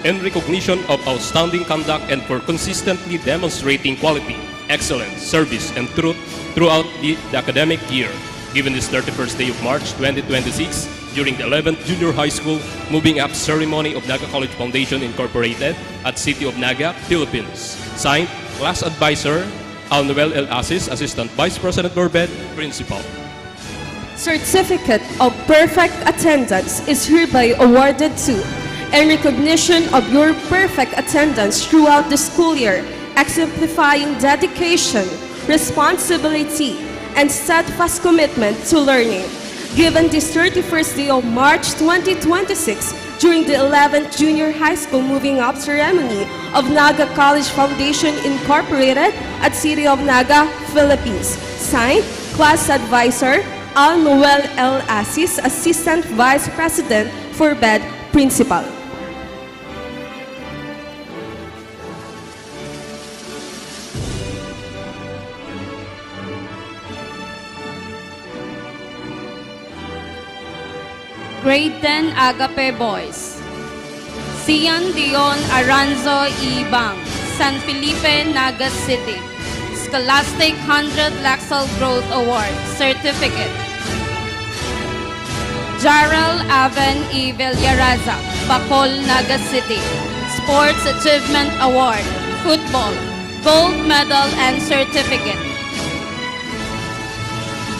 H: in recognition of outstanding conduct and for consistently demonstrating quality, excellence, service, and truth throughout the academic year. Given this 31st day of March 2026, during the 11th Junior High School Moving Up Ceremony of Naga College Foundation Incorporated at City of Naga, Philippines. Signed, Class Advisor, Al Noel L. Asis, Assistant Vice President Borbed, Principal.
J: Certificate of Perfect Attendance is hereby awarded to, in recognition of your perfect attendance throughout the school year, exemplifying dedication, responsibility, and steadfast commitment to learning. Given this 31st day of March 2026, during the 11th Junior High School Moving Up Ceremony of Naga College Foundation Incorporated at City of Naga, Philippines. Signed, Class Advisor, Al Noel L. Asis, Assistant Vice President for BED Principal.
K: Grade 10 Agape Boys. Sian Dion Aranzo Ibang, San Felipe, Naga City. Scholastic 100 Laxal Growth Award, Certificate. Jarrell Aven E. Villaraza, Bacol, Naga City. Sports Achievement Award, Football, Gold Medal and Certificate.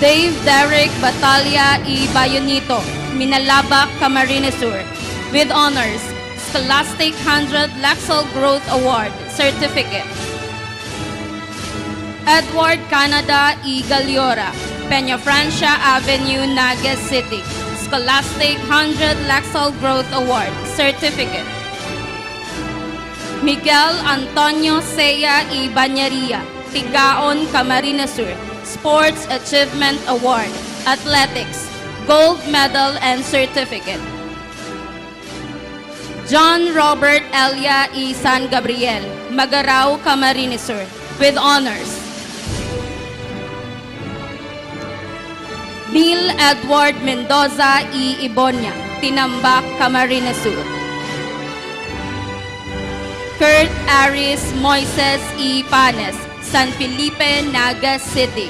K: Dave Derek Batalia E. Bayonito, Minalaba, Camarines Sur, with honors, Scholastic 100 Laxal Growth Award, Certificate. Edward Canada E. Galiora, Peña Francia Avenue, Naga City, Scholastic 100 Laxal Growth Award, Certificate. Miguel Antonio Seya E. Banyaria, Tigaon, Camarines Sur, Sports Achievement Award, Athletics, Gold Medal and Certificate. John Robert Elia E. San Gabriel, Magarao, Camarines Sur, with honors. Neil Edward Mendoza E. Ibonia, Tinambak, Camarines Sur. Kurt Aris Moises E. Panes, San Felipe, Naga City.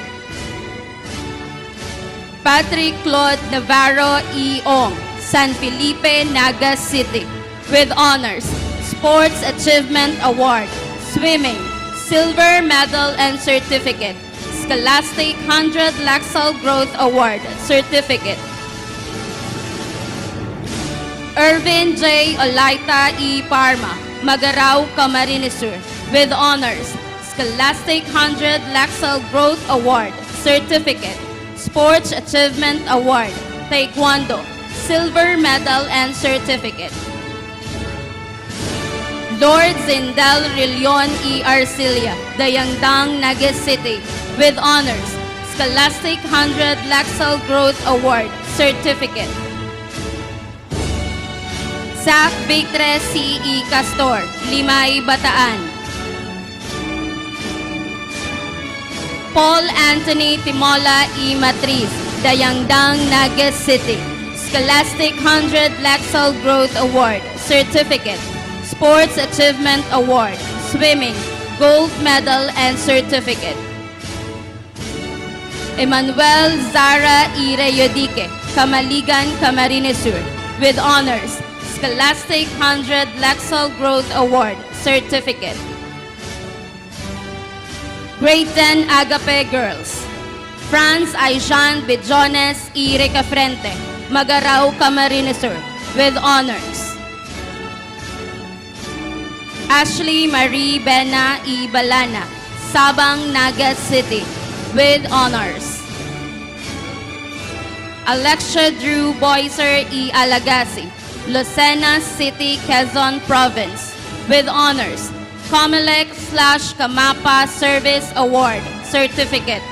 K: Patrick Claude Navarro E. Ong, San Felipe, Naga City, with honors, Sports Achievement Award, Swimming, Silver Medal and Certificate. Scholastic 100 Laxal Growth Award, Certificate. Irvin J. Olaita E. Parma, Magarao, Camarines Sur, with honors. Scholastic 100 Laxal Growth Award, Certificate. Sports Achievement Award, Taekwondo, Silver Medal and Certificate. Lord Zindel Rillion E. Arcilia, Dayangdang, Naga City, with honors. Scholastic 100 Laxal Growth Award, Certificate. Zach Victre C.E. Castor, Limay, Bataan. Paul Anthony Timola E. Matriz, Dayangdang, Naga City. Scholastic 100 Laxal Growth Award, Certificate. Sports Achievement Award, Swimming, Gold Medal and Certificate. Emmanuel Zara E. Reyodique, Kamaligan, Camarines Sur, with honors. Scholastic 100 Laxal Growth Award, Certificate. Grade 10 Agape Girls. Franz Aishan Bijones E. Recafrente, Magarao, Camarines Sur, with honors. Ashley Marie Bena E. Balana, Sabang, Naga City, with honors. Alexia Drew Boyser E. Alagasi, Lucena City, Quezon Province, with honors. Comelec/Kamapa Service Award, Certificate.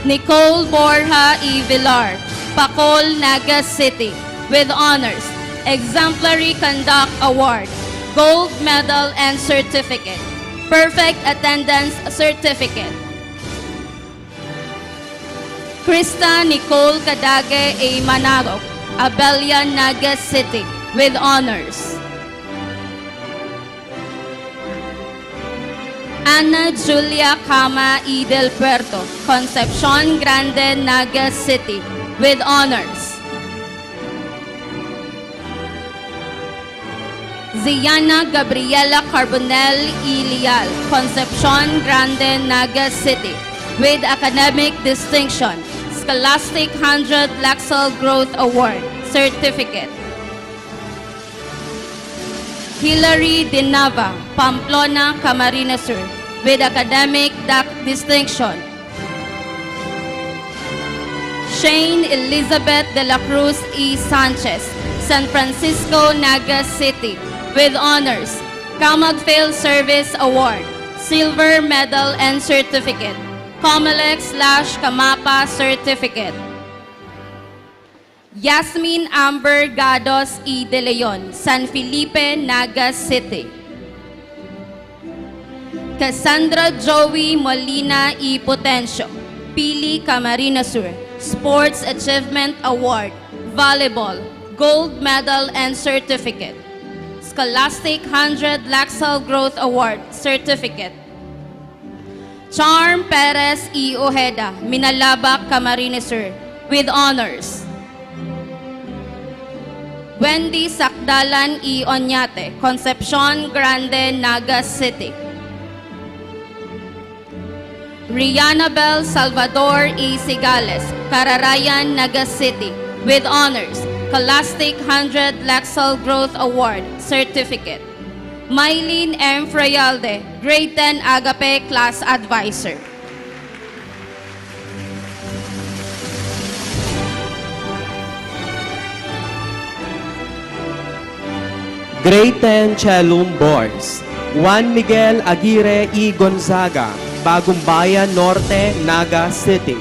K: Nicole Borja E. Villar, Pacol, Naga City, with honors. Exemplary Conduct Award, Gold Medal and Certificate. Perfect Attendance Certificate. Krista Nicole Cadage A. Manarok, Abelia, Naga City, with honors. Ana Julia Cama E. Del Puerto, Concepcion Grande, Naga City, with honors. Ziana Gabriela Carbonell E. Lial, Concepcion Grande, Naga City, with academic distinction. Scholastic 100 Laxal Growth Award, Certificate. Hilary Dinava, Pamplona, Camarines Sur, with academic distinction. Shane Elizabeth de la Cruz E. Sanchez, San Francisco, Naga City, with honors. Camagfield Service Award, Silver Medal and Certificate. Comelec/Kamapa Certificate. Yasmin Amber Gados E. De Leon, San Felipe, Naga City. Cassandra Joey Molina E. Potencio, Pili, Camarines Sur, Sports Achievement Award, Volleyball, Gold Medal and Certificate. Scholastic 100 Laxal Growth Award, Certificate. Charm Perez E. Ojeda, Minalabak, Camarines Sur, with honors. Wendy Sakdalan E. Onyate, Concepcion Grande, Naga City. Rianabel Salvador E. Sigales, Cararayan, Naga City, with honors. Scholastic 100 Laxal Growth Award, Certificate. Mylene M. Frayalde, Grade 10 Agape Class Advisor.
L: Grade 10 Chelum Boys. Juan Miguel Aguirre E. Gonzaga, Bagumbayan Norte, Naga City.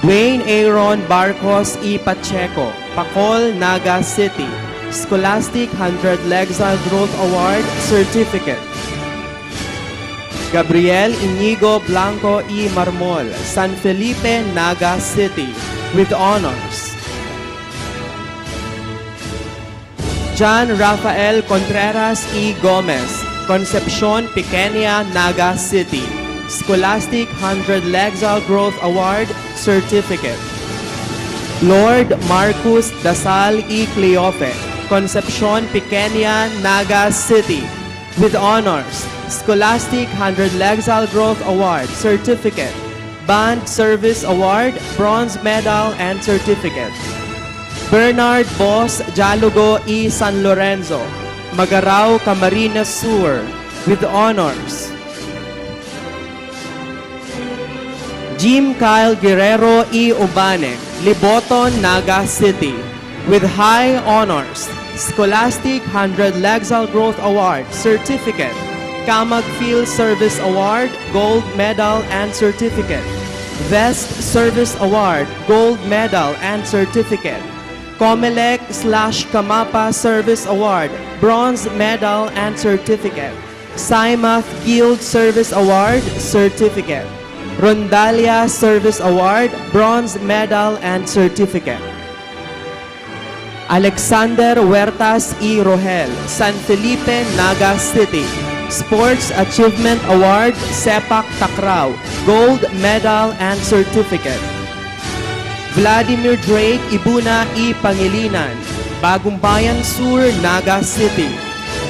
L: Dwayne Aaron Barcos E. Pacheco, Pacol, Naga City. Scholastic 100 Laxal Growth Award, Certificate. Gabriel Inigo Blanco E. Marmol, San Felipe, Naga City, with honors. John Rafael Contreras E. Gomez, Concepcion Pequeña, Naga City. Scholastic 100 Laxal Growth Award, Certificate. Lord Marcus Dasal E. Cleofe, Concepcion Pequeña, Naga City. With honors, Scholastic 100 Lexal Growth Award, Certificate. Band Service Award, Bronze Medal and Certificate. Bernard Boss Dialogo E. San Lorenzo, Magarao, Camarines Sur. With honors, Jim Kyle Guerrero E. Ubane, Liboton, Naga City. With high honors, Scholastic 100 Lexal Growth Award, Certificate. Camag Field Service Award, Gold Medal and Certificate. Vest Service Award, Gold Medal and Certificate. Comelec/Kamapa Service Award, Bronze Medal and Certificate. Simath Guild Service Award, Certificate. Rondalia Service Award, Bronze Medal and Certificate. Alexander Huertas E. Rohel, San Felipe, Naga City. Sports Achievement Award, Sepak Takraw, Gold Medal and Certificate. Vladimir Drake Ibuna E. Pangilinan, Bagong Bayan Sur, Naga City.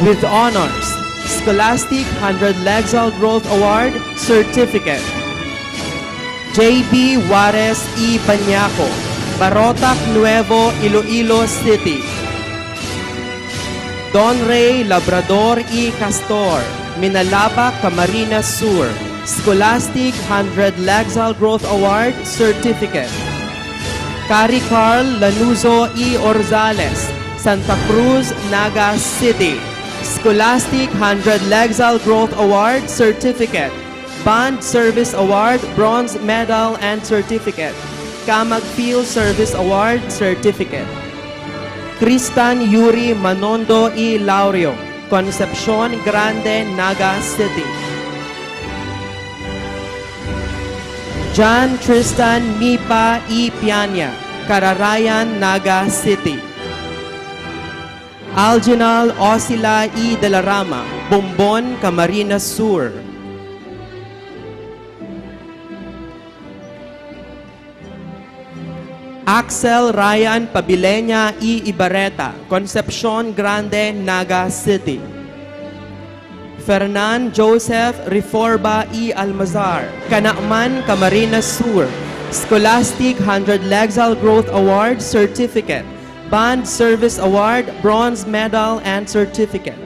L: With honors, Scholastic 100 Lexal Growth Award, Certificate. J.B. Juarez E. Pañaco, Barotac Nuevo, Iloilo City. Don Ray Labrador E. Castor, Minalaba, Camarines Sur. Scholastic 100 Lexal Growth Award, Certificate. Cari Carl Lanuzo E. Orzales, Santa Cruz, Naga City. Scholastic 100 Lexal Growth Award, Certificate. Band Service Award, Bronze Medal and Certificate. Camag Field Service Award, Certificate. Cristan Yuri Manondo E. Laurio, Concepcion Grande, Naga City. John Tristan Mipa E. Piana, Cararayan, Naga City. Alginal Osila E. De la Rama, Bombon, Camarines Sur. Axel Ryan Pabileña E. Ibarreta, Concepcion Grande, Naga City. Fernan Joseph Reforba E. Almazar, Canacman, Camarines Sur. Scholastic 100 Lexal Growth Award, Certificate. Band Service Award, Bronze Medal and Certificate.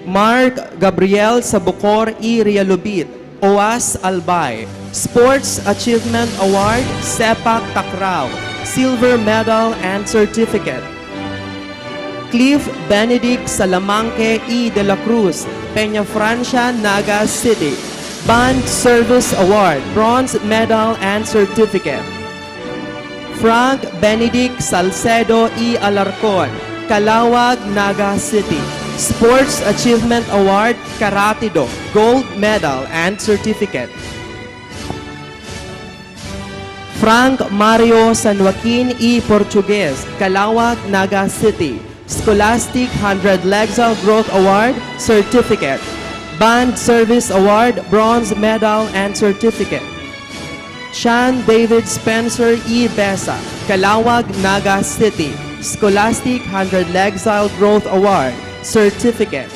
L: Mark Gabriel Sabucor E. Rialubid, OAS Albay. Sports Achievement Award, Sepak Takraw, Silver Medal and Certificate. Cliff Benedict Salamanque E. De la Cruz, Peña Francia, Naga City. Band Service Award, Bronze Medal and Certificate. Frank Benedict Salcedo E. Alarcon, Calawag, Naga City. Sports Achievement Award, Karatido, Gold Medal and Certificate. Frank Mario San Joaquin E. Portugues, Calawag, Naga City. Scholastic 100 Lexal Growth Award, Certificate. Band Service Award, Bronze Medal and Certificate. Sean David Spencer E. Besa, Calawag, Naga City. Scholastic 100 Lexal Growth Award, Certificate.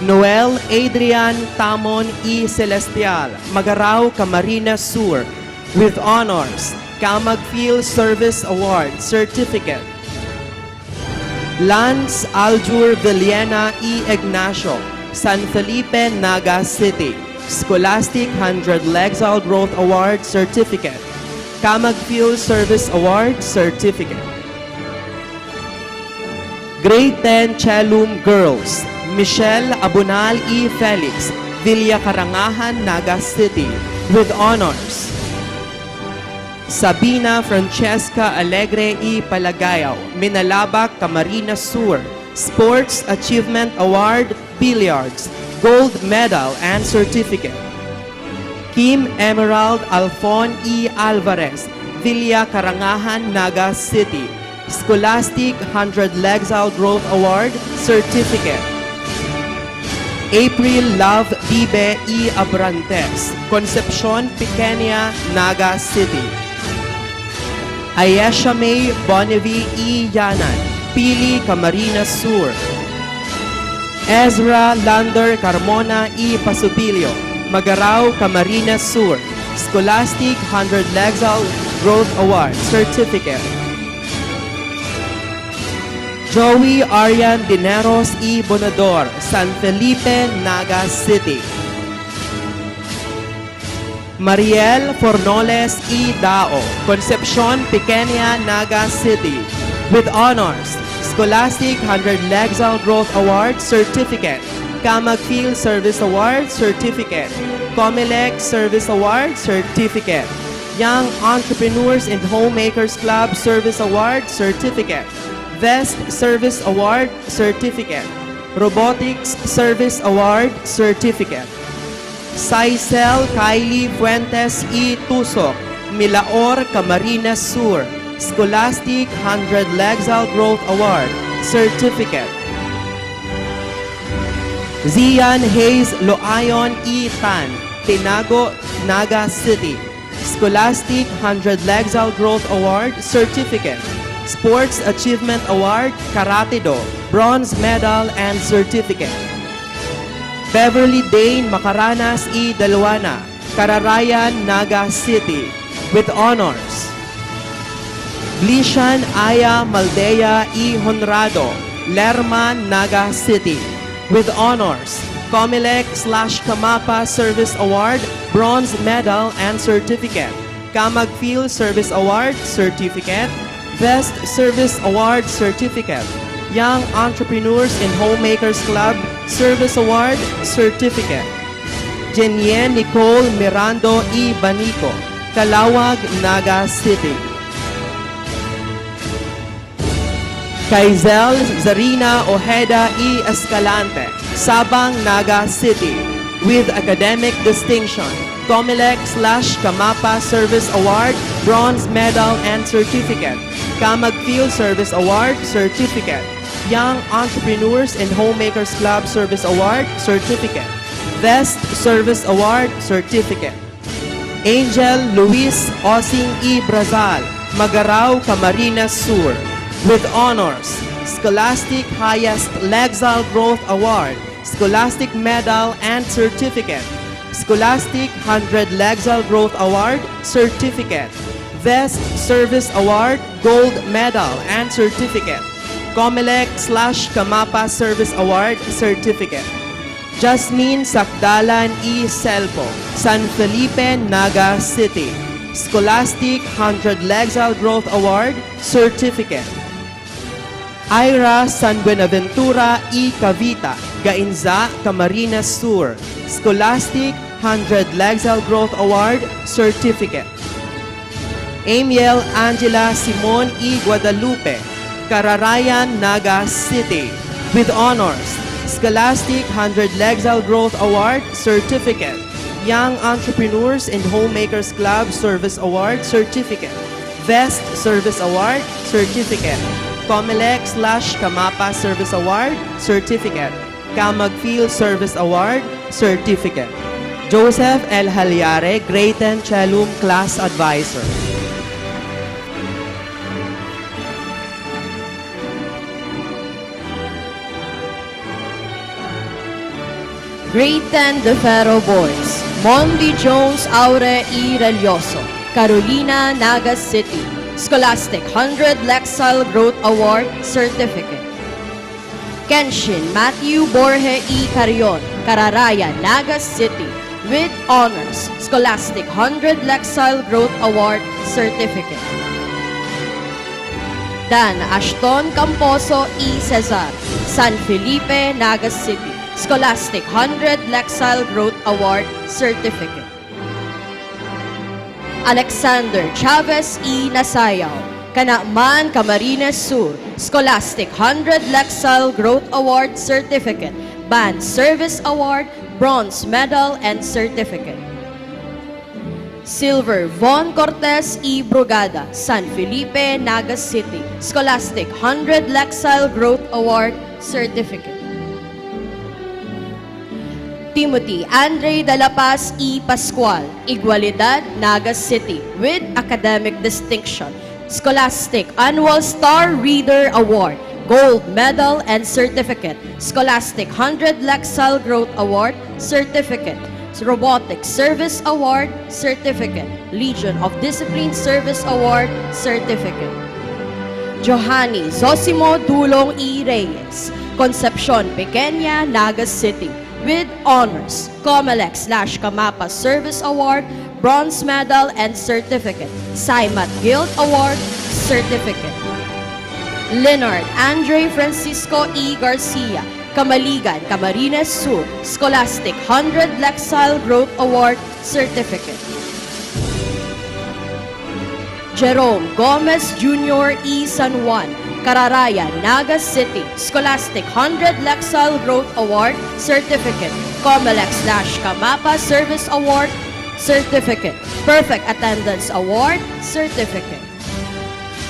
L: Noel Adrian Tamon E. Celestial, Magarao, Camarines Sur. With honors, Camag Field Service Award, Certificate. Lance Aljur Villena E. Ignacio, San Felipe, Naga City. Scholastic 100 Lexal Growth Award, Certificate. Camag Field Service Award, Certificate. Grade 10 Chelum Girls, Michelle Abunal E. Felix, Villa Karangahan, Naga City. With honors, Sabina Francesca Alegre E. Palagayaw, Minalabak, Camarines Sur. Sports Achievement Award, Billiards, Gold Medal and Certificate. Kim Emerald Alfon E. Alvarez, Villa Karangahan, Naga City. Scholastic 100 Lexal Growth Award, Certificate. April Love Bibe E. Abrantes, Concepcion Pequeña, Naga City. Ayesha May Bonnevie E. Yanan, Pili Camarines Sur. Ezra Lander Carmona E. Pasubilio, Magarao, Camarines Sur. Scholastic 100 Lexal Growth Award, Certificate. Joey Arian Dineros E. Bonador, San Felipe, Naga City. Mariel Fornoles E. Dao, Concepcion, Pequeña, Naga City, with honors, Scholastic 100 Lexal Growth Award, Certificate, Camag Field Service Award, Certificate, Comelec Service Award, Certificate, Young Entrepreneurs and Homemakers Club Service Award, Certificate, Vest Service Award, Certificate, Robotics Service Award, Certificate. Saisel Kylie Fuentes E. Tusok, Milaor, Camarines Sur, Scholastic 100 Lexal Growth Award, Certificate. Zian Hayes Loayon E. Tan, Tinago, Naga City, Scholastic 100 Lexal Growth Award, Certificate. Sports Achievement Award, Karate Do, Bronze Medal and Certificate. Beverly Dane Macaranas E. Daluana, Kararayan, Naga City, with honors. Blishan Aya Maldea E. Honrado, Lerma, Naga City, with honors. Comelec/Kamapa Service Award, Bronze Medal and Certificate. Camag Field Service Award, Certificate. Vest Service Award, Certificate. Young Entrepreneurs and Homemakers Club Service Award, Certificate. Jenyen Nicole Mirando E. Banico, Calawag, Naga City. Kaizel Zarina Ojeda E. Escalante, Sabang, Naga City, with academic distinction. Comelec/Kamapa Service Award, Bronze Medal and Certificate. Camag Field Service Award, Certificate. Young Entrepreneurs and Homemakers Club Service Award, Certificate. Vest Service Award, Certificate. Angel Luis Osing E. Brazal, Magarao, Camarines Sur, with honors. Scholastic Highest Lexal Growth Award, Scholastic Medal and Certificate. Scholastic 100 Lexal Growth Award, Certificate. Vest Service Award, Gold Medal and Certificate. Comelec/Kamapa Service Award, Certificate. Jasmine Sakdalan E. Selpo, San Felipe, Naga City, Scholastic 100 Lexal Growth Award, Certificate. Ira San Buenaventura E. Cavita, Gainza, Camarines Sur, Scholastic 100 Lexal Growth Award, Certificate. Amiel Angela Simon E. Guadalupe, Kararayan, Naga City, with honors. Scholastic 100 Lexal Growth Award, Certificate. Young Entrepreneurs and Homemakers Club Service Award, Certificate. Vest Service Award, Certificate. Comelec/Kamapa Service Award, Certificate. Camag Field Service Award, Certificate. Joseph L. Halyare, Grayton Chelum Class Advisor.
M: Grade 10 De Ferro Boys, Mondi Jones Aure E. Relioso, Carolina, Naga City, Scholastic 100 Lexal Growth Award, Certificate. Kenshin Matthew Borge E. Carion, Kararaya, Naga City, with honors, Scholastic 100 Lexile Growth Award, Certificate. Dan Ashton Camposo E. Cesar, San Felipe, Naga City, Scholastic 100 Lexile Growth Award, Certificate. Alexander Chavez E. Nasayaw, Canaaman, Camarines Sur, Scholastic 100 Lexile Growth Award, Certificate, Band Service Award, Bronze Medal and Certificate. Silver Von Cortez E. Brugada, San Felipe, Naga City, Scholastic 100 Lexile Growth Award, Certificate. Timothy Andre de la Paz E. Pascual, Igualidad, Naga City, with academic distinction, Scholastic Annual Star Reader Award, Gold Medal and Certificate. Scholastic 100 Lexile Growth Award, Certificate. Robotics Service Award, Certificate. Legion of Discipline Service Award, Certificate. Johanny Zosimo Dulong E. Reyes, Concepcion Pequeña, Naga City, with honors, COMELEC/Kamapa Service Award, Bronze Medal and Certificate, SIMAT Guild Award, Certificate. Leonard Andre Francisco E. Garcia, Kamaligan, Camarines Sur, Scholastic 100 Lexile Growth Award, Certificate. Jerome Gomez Jr. E. San Juan, Cararaya, Naga City, Scholastic 100 Lexile Growth Award, Certificate, COMELEC/Kamapa Service Award, Certificate, Perfect Attendance Award, Certificate.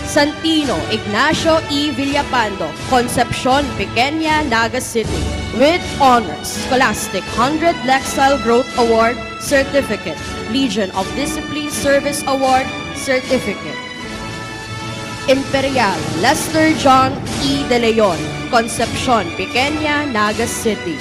M: Santino Ignacio E. Villapando, Concepcion Pequeña, Naga City, with honors, Scholastic 100 Lexile Growth Award, Certificate, Legion of Discipline Service Award, Certificate. Imperial Lester John E. De Leon, Concepcion Pequeña, Naga City.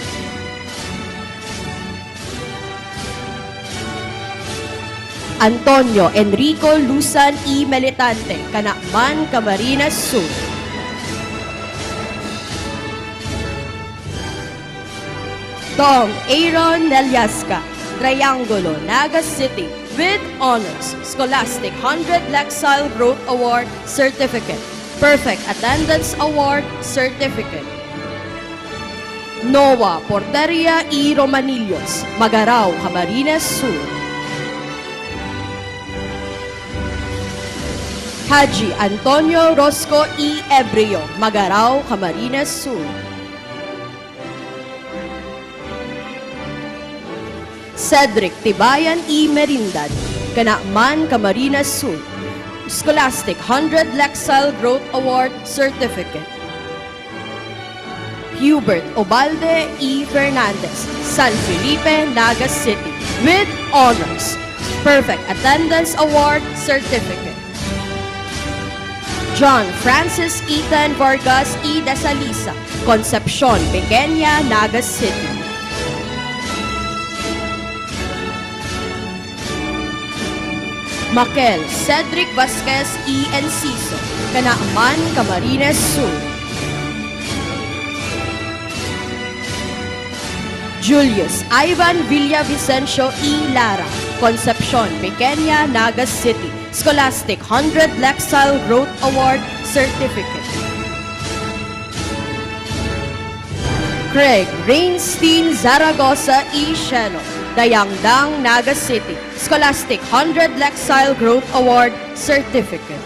M: Antonio Enrico Luzan E. Melitante, Canacman, Camarines Sur. Tom Aaron Neliasca, Triangulo, Naga City, with honors, Scholastic 100 Lexile Growth Award, Certificate, Perfect Attendance Award, Certificate. Noah Porteria E. Romanillos, Magarao, Camarines Sur. Haji Antonio Rosco E. Ebrio, Magarao, Camarines Sur. Cedric Tibayan E. Merindad, Canacman, Camarines Sur, Scholastic 100 Lexile Growth Award, Certificate. Hubert Obalde E. Fernandez, San Felipe, Naga City, with honors, Perfect Attendance Award, Certificate. John Francis Ethan Vargas E. Desalisa, Concepcion Pequeña, Naga City. Makel Cedric Vasquez E. Enciso, Canacman, Camarines Sur. Julius Ivan Villavicencio E. Lara, Concepcion Pequeña, Naga City, Scholastic 100 Lexile Growth Award, Certificate. Craig Rainstein Zaragoza E. Sheno, Dayangdang, Naga City, Scholastic 100 Lexile Growth Award, Certificate.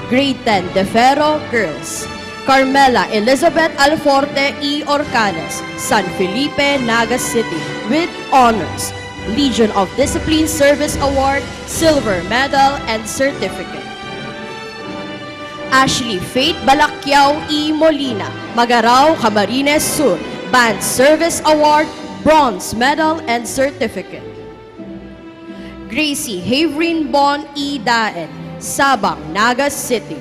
M: Grade 10 De Ferro Girls, Carmela Elizabeth Alforte E. Orcanes, San Felipe, Naga City, with honors, Legion of Discipline Service Award, Silver Medal, and Certificate. Ashley Faith Balacquiao E. Molina, Magarao, Camarines Sur, Band Service Award, Bronze Medal, and Certificate. Gracie Haverin Bon E. Daen, Sabang, Naga City.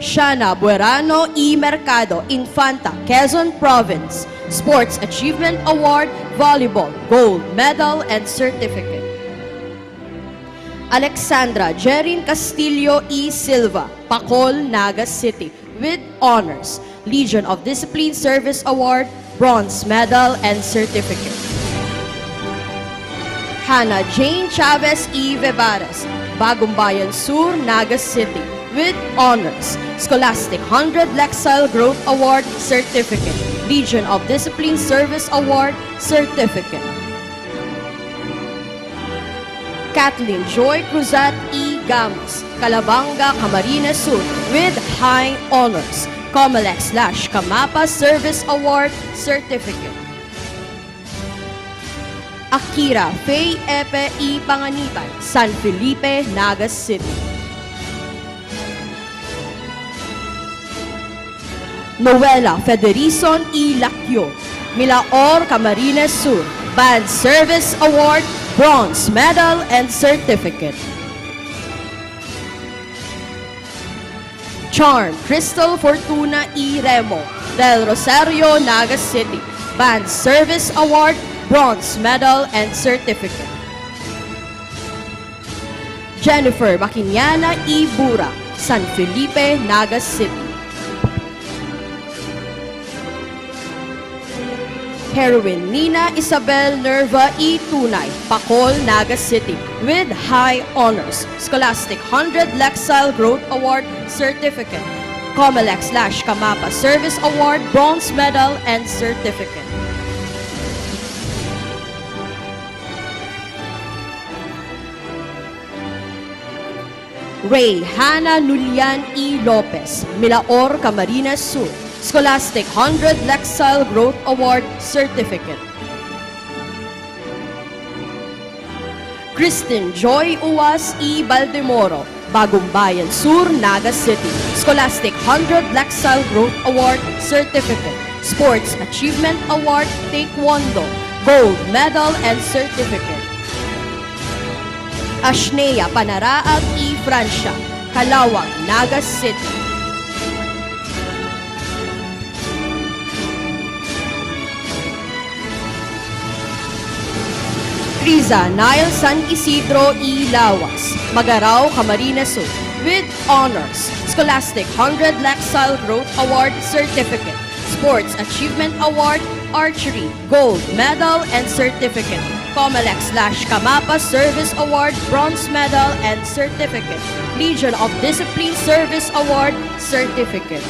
M: Shana Buerano E. Mercado, Infanta, Quezon Province, Sports Achievement Award, Volleyball, Gold Medal, and Certificate. Alexandra Jerin Castillo E. Silva, Pacol, Naga City, with honors, Legion of Discipline Service Award, Bronze Medal, and Certificate. Hannah Jane Chavez E. Vevares, Bagumbayan Sur, Naga City, with honors, Scholastic 100 Lexile Growth Award, Certificate, Legion of Discipline Service Award, Certificate. Kathleen Joy Cruzat E. Gamos, Calabanga, Camarines Sur, with high honors, COMELEC/Kamapa Service Award, Certificate. Akira Faye Epe E. Panganiban, San Felipe, Naga City. Noela Federison E. Lacyo, Milaor, Camarines Sur, Band Service Award, Bronze Medal and Certificate. Charm Crystal Fortuna E. Remo, Del Rosario, Naga City. Band Service Award, Bronze Medal and Certificate. Jennifer Maquiniana E. Bura, San Felipe, Naga City. Heroine Nina Isabel Nerva E. Tunay, Pacol, Naga City, with high honors. Scholastic 100 Lexile Growth Award Certificate. Comelec/Kamapa Service Award Bronze Medal and Certificate. Ray Hannah Nulian E. Lopez, Milaor, Camarines Sur. Scholastic 100 Lexile Growth Award Certificate. Kristen Joy Uwas E. Baldemoro, Bagong Bayan Sur, Naga City. Scholastic 100 Lexile Growth Award Certificate. Sports Achievement Award Taekwondo, Gold Medal and Certificate. Ashnea Panaraag E. Francia, Calawag, Naga City. Criza Nile San Isidro E. Lawas, Magarao, Camarines Sur, with honors. Scholastic 100 Lexile Growth Award Certificate. Sports Achievement Award, Archery, Gold Medal and Certificate. Comelec/Kamapa Service Award, Bronze Medal and Certificate. Legion of Discipline Service Award, Certificate.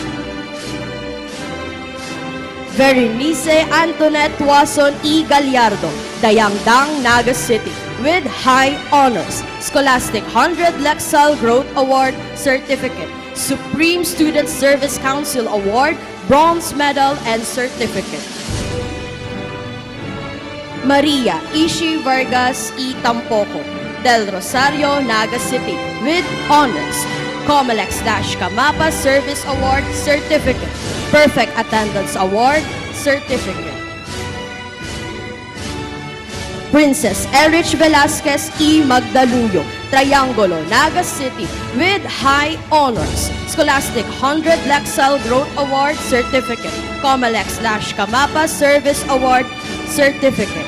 M: Berenice Antoinette Tuason E. Gallardo, Dayangdang, Naga City, with high honors. Scholastic 100 Lexile Growth Award Certificate. Supreme Student Service Council Award, Bronze Medal and Certificate. Maria Ishi Vargas E. Tampoco, Del Rosario, Naga City, with honors. Comelec/Kamapa Service Award Certificate. Perfect Attendance Award Certificate. Princess Erich Velasquez E. Magdaluyo, Triangulo, Naga City, with high honors. Scholastic 100 Lexile Growth Award Certificate. Comelec/Kamapa Service Award Certificate.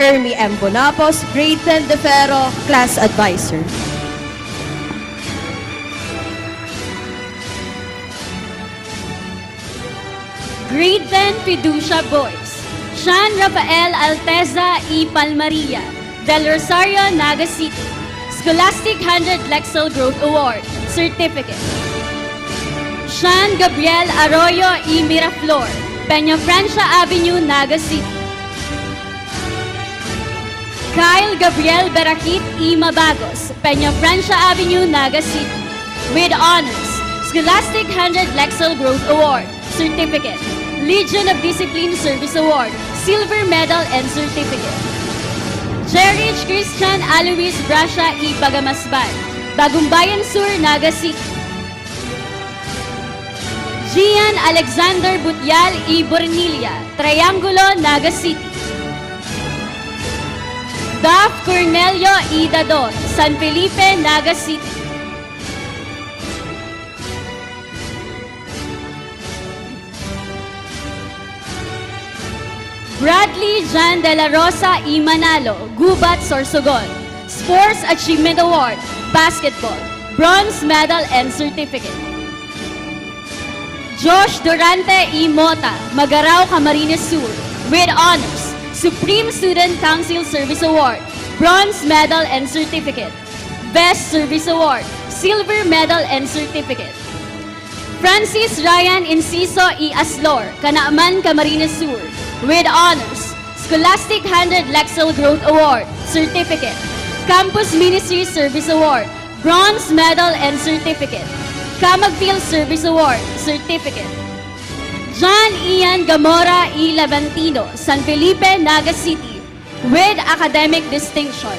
M: Ermi M. Bonapos, Grade 10 De Ferro, Class Advisor.
N: Grade 10 Fiducia Boys, Sean Rafael Alteza E. Palmaria, Del Rosario, Naga City. Scholastic 100 Lexile Growth Award Certificate. Sean Gabriel Arroyo E. Miraflor, Peña Francia Avenue, Naga City. Kyle Gabriel Berakit E. Mabagos, Peña Francia Avenue, Naga City, with honors. Scholastic 100 Lexile Growth Award Certificate. Legion of Discipline Service Award, Silver Medal and Certificate. Jerich Christian Alois Brasha E. Bagamasban, Bagumbayan Sur, Naga City. Gian Alexander Butyal E. Bornilia, Triangulo, Naga City. Daf Cornelio E. Dador, San Felipe, Naga City. Bradley Jan De La Rosa E. Manalo, Gubat, Sorsogon. Sports Achievement Award, Basketball, Bronze Medal and Certificate. Josh Durante E. Mota, Magarao, Camarines Sur, with honors. Supreme Student Council Service Award, Bronze Medal and Certificate. Best Service Award, Silver Medal and Certificate. Francis Ryan Inciso E. Aslor, Canaaman, Camarines Sur, with honors. Scholastic 100 Lexile Growth Award Certificate. Campus Ministry Service Award, Bronze Medal and Certificate. Camagfield Service Award Certificate. John Ian Gamora E. Levantino, San Felipe, Naga City, with academic distinction.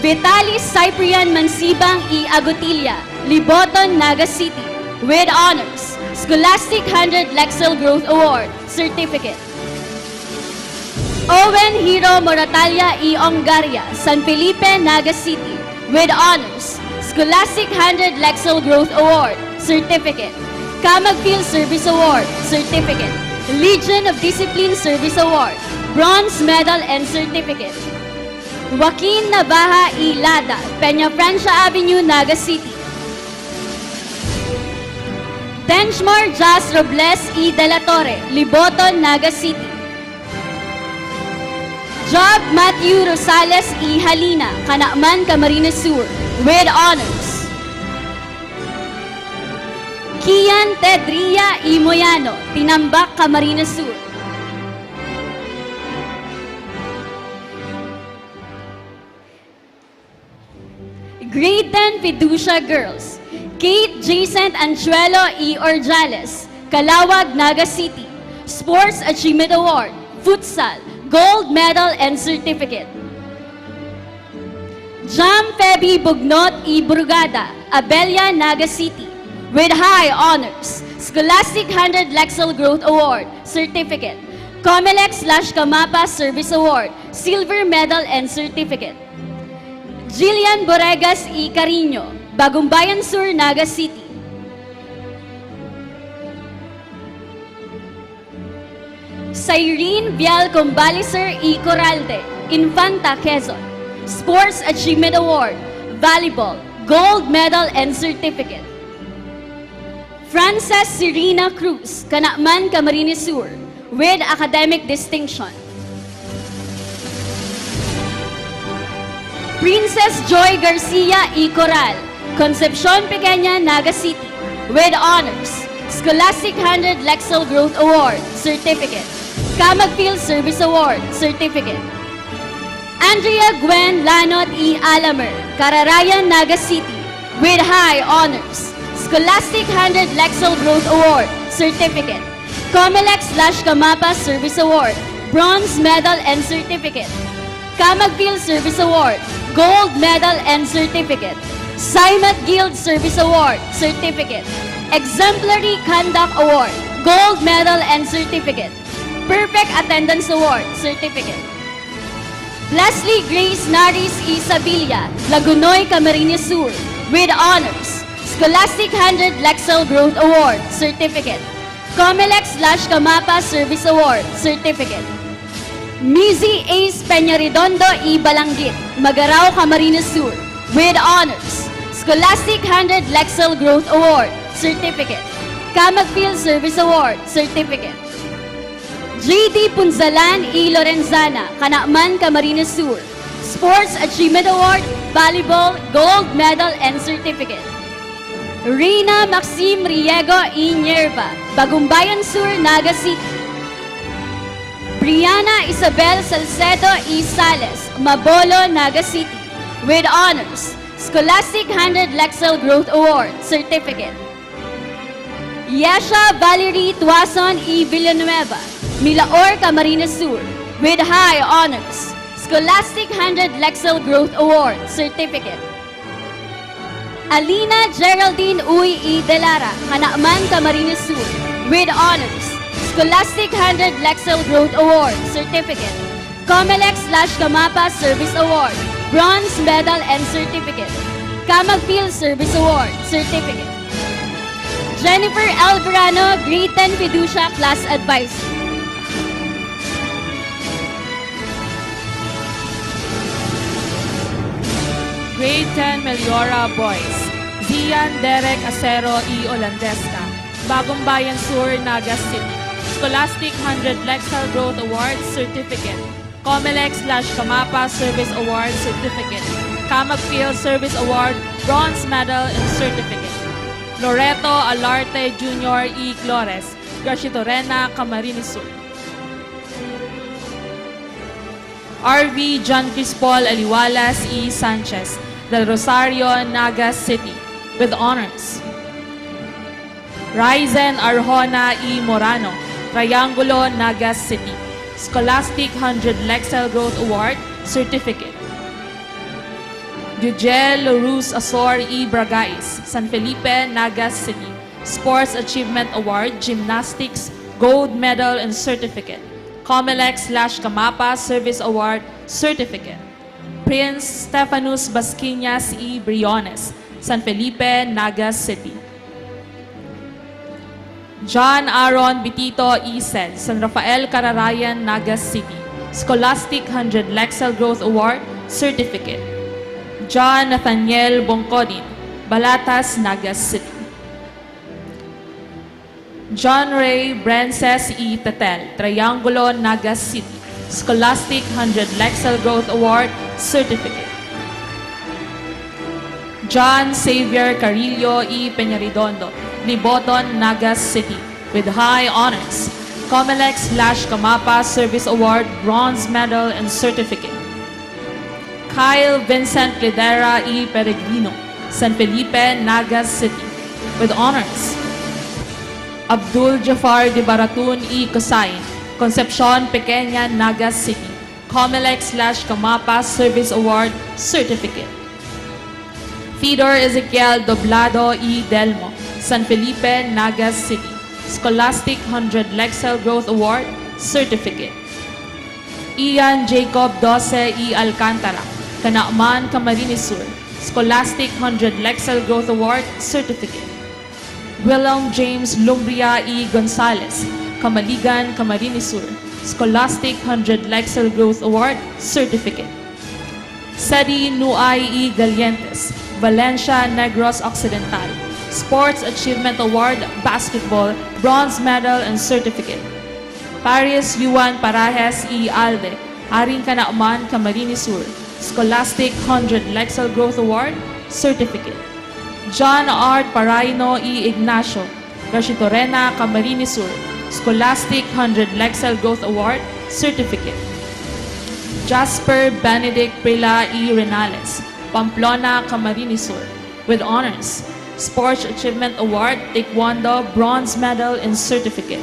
N: Vitalis Cyprian Mansibang E. Agotilia, Liboton, Naga City, with honors. Scholastic 100 Lexile Growth Award Certificate. Owen Hiro Moratalia E. Ongaria, San Felipe, Naga City, with honors. Scholastic 100 Lexel Growth Award, Certificate. Camagfield Service Award, Certificate. Legion of Discipline Service Award, Bronze Medal and Certificate. Joaquin Navaja E. Lada, Peña Francia Avenue, Naga City. Tenchmore Jas Robles E. De La Torre, Liboton, Naga City. Job Matthew Rosales E. Halina, Canacman, Camarines Sur, with honors. Kian Tedria E. Moyano, Tinambak, Camarines Sur. Grade 10 Fiducia Girls, Kate Jason Anchuelo E. Orjales, Calawag, Naga City, Sports Achievement Award, Futsal, Gold Medal and Certificate. Jam Feby Bugnot E. Brugada, Abella, Naga City, with high honors, Scholastic 100 Lexel Growth Award, Certificate, Comelec/Kamapa Service Award, Silver Medal and Certificate. Jillian Boregas E. Carino, Bagumbayan Sur, Naga City. Cyrene Vial Combaliser E. Corralde, Infanta, Quezon, Sports Achievement Award, Volleyball, Gold Medal and Certificate. Frances Serena Cruz, Canacman, Camarines Sur, with academic distinction. Princess Joy Garcia E. Coral, Concepcion Pequeña, Naga City, with honors, Scholastic 100 Lexel Growth Award, Certificate, Camagfield Service Award, Certificate. Andrea Gwen Lanot E. Alamer, Cararayan, Naga City, with high honors, Scholastic 100 Lexel Growth Award, Certificate, Comelec/Kamapa Service Award, Bronze Medal and Certificate. Camagfield Service Award, Gold Medal and Certificate. Simat Guild Service Award, Certificate. Exemplary Conduct Award, Gold Medal and Certificate. Perfect Attendance Award, Certificate. Leslie Grace Naris Isabilla, Lagunoy, Camarines Sur, with honors, Scholastic 100 Lexel Growth Award, Certificate. Comelec/Kamapa Service Award, Certificate. Mizzy Ace Peñaredondo E. Balanggit, Magarao, Camarines Sur, with honors, Scholastic 100 Lexel Growth Award, Certificate. Camagfield Service Award, Certificate. J.D. Punzalan E. Lorenzana, Canacman, Camarines Sur, Sports Achievement Award, Volleyball, Gold Medal and Certificate. Rina Maxim Riego E. Nierva, Bagumbayan Sur, Naga City. Brianna Isabel Salcedo E. Sales, Mabolo, Naga City, with honors, Scholastic 100 Lexel Growth Award, Certificate. Yesha Valerie Tuason E. Villanueva, Milaor, Camarines Sur, with high honors, Scholastic 100 Lexel Growth Award, Certificate. Alina Geraldine Uy E. Delara, Canacman, Camarines Sur, with honors, Scholastic 100 Lexel Growth Award, Certificate. Comelec/Kamapa Service Award, Bronze Medal and Certificate. Camagfield Service Award, Certificate. Jennifer Alvarano, Grade 10 Fiducia Class Advisor.
O: Grade 10 Meliora Boys, Zian Derek Acero E. Olandesca, Bagumbayan Sur, Naga City. Scholastic 100 Lexel Growth Award, Certificate. Comelec/Kamapa Service Award, Certificate. Camagfield Service Award, Bronze Medal and Certificate. Loreto Alarte Jr. E. Flores, Garcitorena, Camarines Sur. RV John Crispol Aliwalas E. Sanchez, Del Rosario, Naga City, with honors. Ryzen Arjona E. Morano, Triangulo, Naga City, Scholastic 100 Lexel Growth Award, Certificate. Yugel Loruz Azor E. Bragais, San Felipe, Naga City, Sports Achievement Award, Gymnastics, Gold Medal and Certificate. COMELEC/Kamapa Service Award Certificate. Prince Stephanus Basquinas E. Briones, San Felipe, Naga City. John Aaron Bitito Ised, San Rafael Cararayan, Naga City. Scholastic 100 Lexel Growth Award Certificate. John Nathaniel Bongkodin, Balatas, Naga City. John Ray Brances E. Tetel, Triangulo, Naga City. Scholastic 100 Lexel Growth Award Certificate. John Xavier Carillo E. Peñaridondo, Liboton, Naga City, with high honors. COMELEC/Kamapa Service Award Bronze Medal and Certificate. Kyle Vincent Lidera E. Peregrino, San Felipe, Naga City, with honors. Abdul Jafar de Baratun E. Cosain, Concepcion Pequeña, Naga City, COMELEC/Kamapa Service Award Certificate. Fedor Ezequiel Doblado E. Delmo, San Felipe, Naga City, Scholastic 100 Lexel Growth Award Certificate. Ian Jacob Dose E. Alcantara, Canaaman, Camarines Sur, Scholastic 100 Lexel Growth Award Certificate. Willem James Lumbria E. Gonzalez, Camaligan, Camarines Sur, Scholastic 100 Lexel Growth Award Certificate. Sedi Nuay E. Galientes, Valencia, Negros Occidental, Sports Achievement Award Basketball Bronze Medal and Certificate. Paris Yuan Parajes E. Alde, Haring Canaaman, Camarines Sur, Scholastic 100 Lexel Growth Award Certificate. John Art Paraino E. Ignacio, Rashitorena, Camarines Sur, Scholastic 100 Lexel Growth Award Certificate. Jasper Benedict Prila E. Renales, Pamplona, Camarines Sur, with honors. Sports Achievement Award Taekwondo Bronze Medal and Certificate.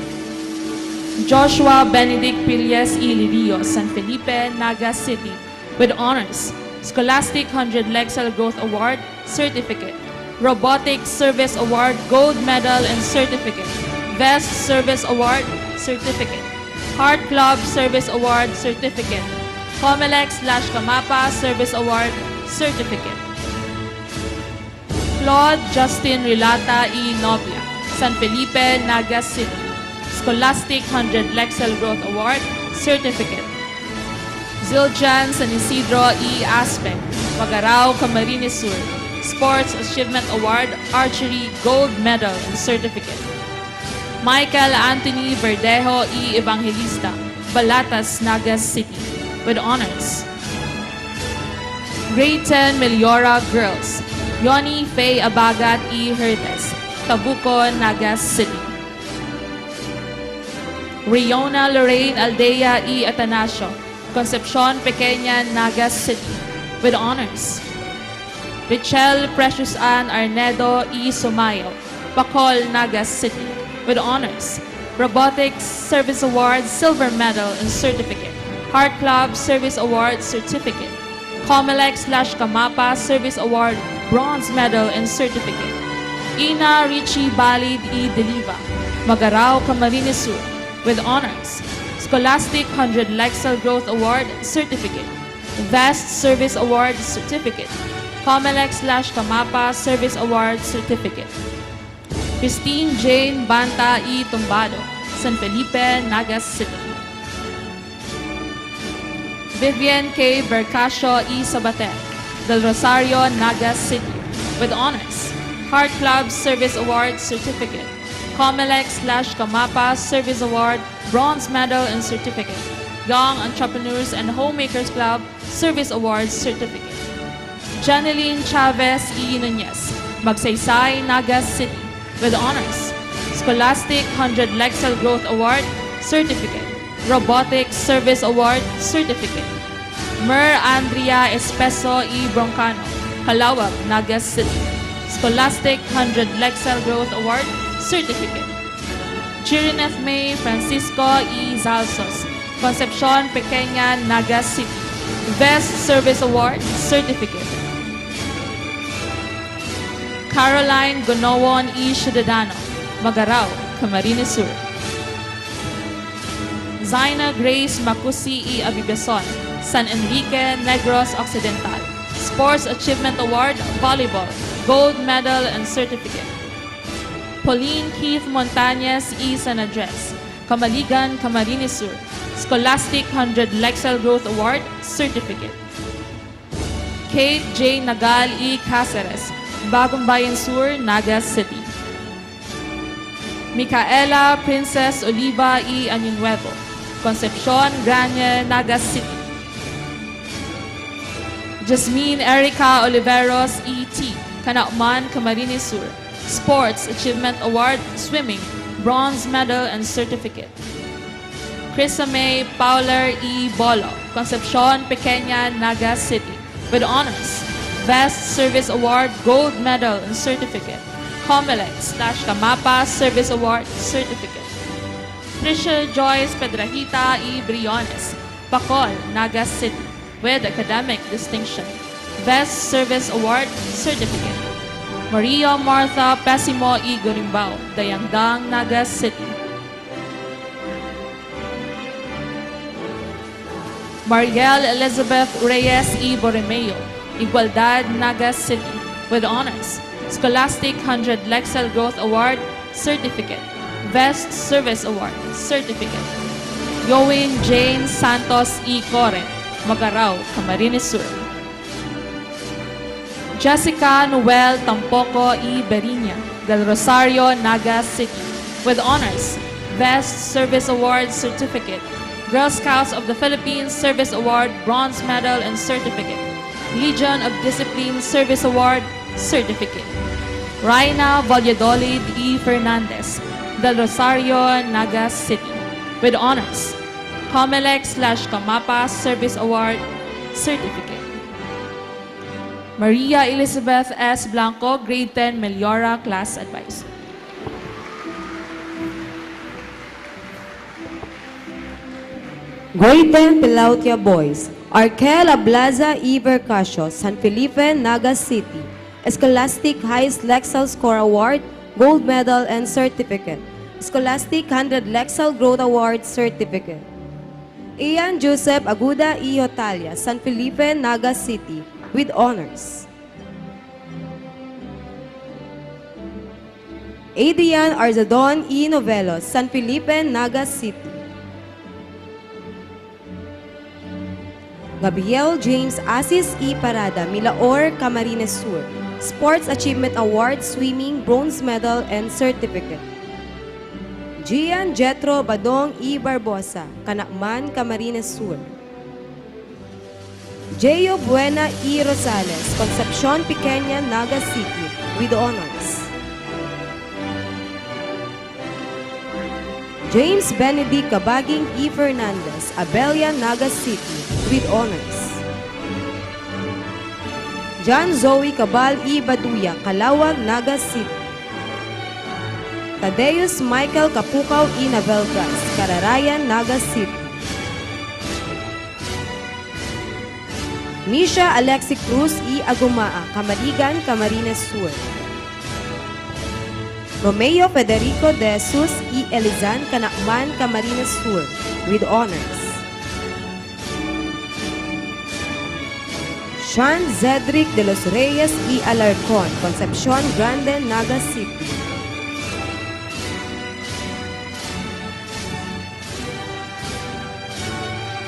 O: Joshua Benedict Pilies E. Lirio, San Felipe, Naga City, with honors. Scholastic 100 Lexel Growth Award Certificate. Robotics Service Award Gold Medal and Certificate. Best Service Award Certificate. Heart Club Service Award Certificate. COMELEC/Kamapa Service Award Certificate. Claude Justin Rilata E. Nobia, San Felipe, Naga City, Scholastic 100 Lexel Growth Award Certificate. Zildjian San Isidro E. Aspect, Magarao, Camarines Sur, Sports Achievement Award Archery Gold Medal and Certificate. Michael Anthony Verdejo E. Evangelista, Balatas, Naga City, with honors. Grade 10 Meliora Girls, Yoni Faye Abagat E. Herdes, Tabuco, Naga City. Riona Lorraine Aldea E. Atanasio, Concepcion Pequeña, Naga City, with honors. Richelle Precious Ann Arnedo E. Sumayo, Bacol, Naga City, with honors. Robotics Service Award Silver Medal and Certificate. Heart Club Service Award Certificate. COMELEC/Kamapa Service Award Bronze Medal and Certificate. Ina Richie Balid E. Deliva, Magarao, Camarines Sur, with honors. Scholastic 100 Lexel Growth Award Certificate. Vest Service Award Certificate. COMELEC/Kamapa Service Award Certificate. Christine Jane Banta E. Tumbado, San Felipe, Naga City. Vivian K. Bercasio E. Sabater, Del Rosario, Naga City, with honors. Heart Club Service Award Certificate. COMELEC/Kamapa Service Award Bronze Medal and Certificate. Young Entrepreneurs and Homemakers Club Service Award Certificate. Janeline Chavez E. Nunez, Magsaysay, Naga City, with honors. Scholastic 100 Lexel Growth Award Certificate. Robotics Service Award Certificate. Mer Andrea Espeso E. Broncano, Calawag, Naga City, Scholastic 100 Lexel Growth Award Certificate. Chirineth May Francisco E. Zalsos, Concepcion Pequeña, Naga City, Best Service Award Certificate. Caroline Gonowon, E. Ciudadano, Magarao, Camarines Sur. Zaina Grace Macusi E. Abibeson, San Enrique, Negros Occidental. Sports Achievement Award, Volleyball, Gold Medal and Certificate. Pauline Keith Montañez E. San Andres, Camaligan, Camarines Sur. Scholastic 100 Lexel Growth Award, Certificate. Kate J. Nagal E. Cáceres, Bagong Bayan Sur, Naga City. Micaela Princess Oliva E. Añunuevo, Concepcion, Granye, Naga City. Jasmine Erica Oliveros E.T., Canauman, Camarines Sur. Sports Achievement Award, Swimming, Bronze Medal and Certificate. Krisa May Pauler E. Bolo, Concepcion, Pequeña, Naga City, with honors. Best Service Award, Gold Medal and Certificate. COMELEC/Camapa Service Award, Certificate. Tricia Joyce Pedrahita E. Briones, Bacol, Naga City, with academic distinction. Best Service Award, Certificate. Maria Martha Pesimo E. Gurimbao, Dayangdang, Naga City. Mariel Elizabeth Reyes E. Borromeo, Igualdad, Naga City, with honors. Scholastic 100 Lexel Growth Award, Certificate. Best Service Award, Certificate. Yoin Jane Santos E. Core, Magarao, Camarines Sur. Jessica Noel Tampoco E. Beriña, Del Rosario, Naga City, with honors. Best Service Award, Certificate. Girl Scouts of the Philippines Service Award, Bronze Medal and Certificate. Legion of Discipline Service Award, Certificate. Raina Valladolid E. Fernandez, Del Rosario, Naga City, with honors. COMELEC/Camapa Service Award, Certificate. Maria Elizabeth S. Blanco, Grade 10, Meliora, Class Advisor.
P: Grade 10 Pilautia Boys, Arkel Ablaza E. Vercasio, San Felipe, Naga City. Scholastic Highest Lexel Score Award, Gold Medal and Certificate. Scholastic 100 Lexel Growth Award, Certificate. Ian Joseph Aguda E. Hotalia, San Felipe, Naga City, with honors. Adrian Arzadon E. Novelos, San Felipe, Naga City. Gabriel James Asis E. Parada, Milaor, Camarines Sur. Sports Achievement Award, Swimming, Bronze Medal and Certificate. Gian Jetro Badong E. Barbosa, Canacman, Camarines Sur. Jeyo Buena E. Rosales, Concepcion Pequeña, Naga City, with honors. James Benedict Cabaging E. Fernandez, Abelia, Naga City, with honors. John Zoe Cabal E. Baduya, Calawag, Naga City. Tadeus Michael Kapukaw E. Navelgas, Cararayan, Naga City. Misha Alexi Cruz E. Agumaa, Camarigan, Camarines Sur. Romeo Federico de Jesus E. Elizan, Canacman, Camarines Sur, with honors. Sean Zedric de los Reyes E. Alarcon, Concepcion Grande, Naga City.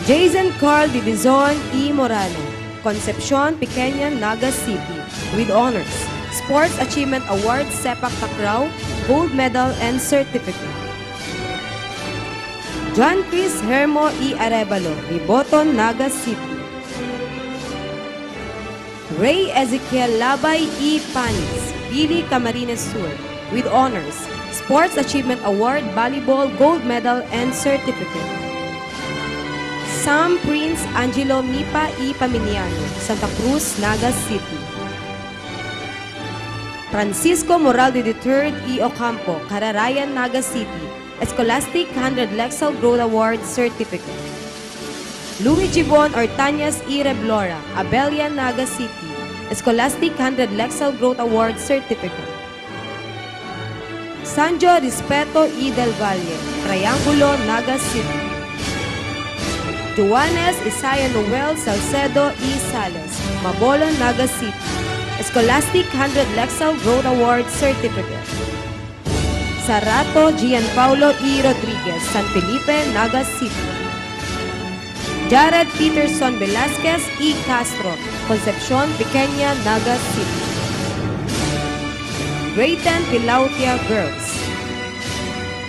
P: Jason Carl Divizon E. Morano, Concepcion Pequeña, Naga City, with honors. Sports Achievement Award, Sepak Takraw, Gold Medal and Certificate. John Chris Hermo E. Arevalo, Riboton, Naga City. Ray Ezekiel Labay E. Panis, Billy, Camarines Sur, with honors. Sports Achievement Award, Volleyball, Gold Medal and Certificate. Sam Prince Angelo Mipa E. Paminiano, Santa Cruz, Naga City. Francisco Moralde III E. Ocampo, Cararayan, Naga City, Scholastic 100 Lexel Growth Award, Certificate. Louis Gibon Ortañez E. Reblora, Abelia, Naga City, Scholastic 100 Lexel Growth Award, Certificate. Sanjo Respeto E. Del Valle, Triangulo, Naga City. Juanes Isaiah Noel Salcedo E. Sales, Mabolon, Naga City. Scholastic 100 Lexal Growth Award Certificate. Sarato Gianpaulo E. Rodriguez, San Felipe, Naga City. Jared Peterson Velasquez E. Castro, Concepcion, Pequeña, Naga City. Grade 10 Pilautia Girls.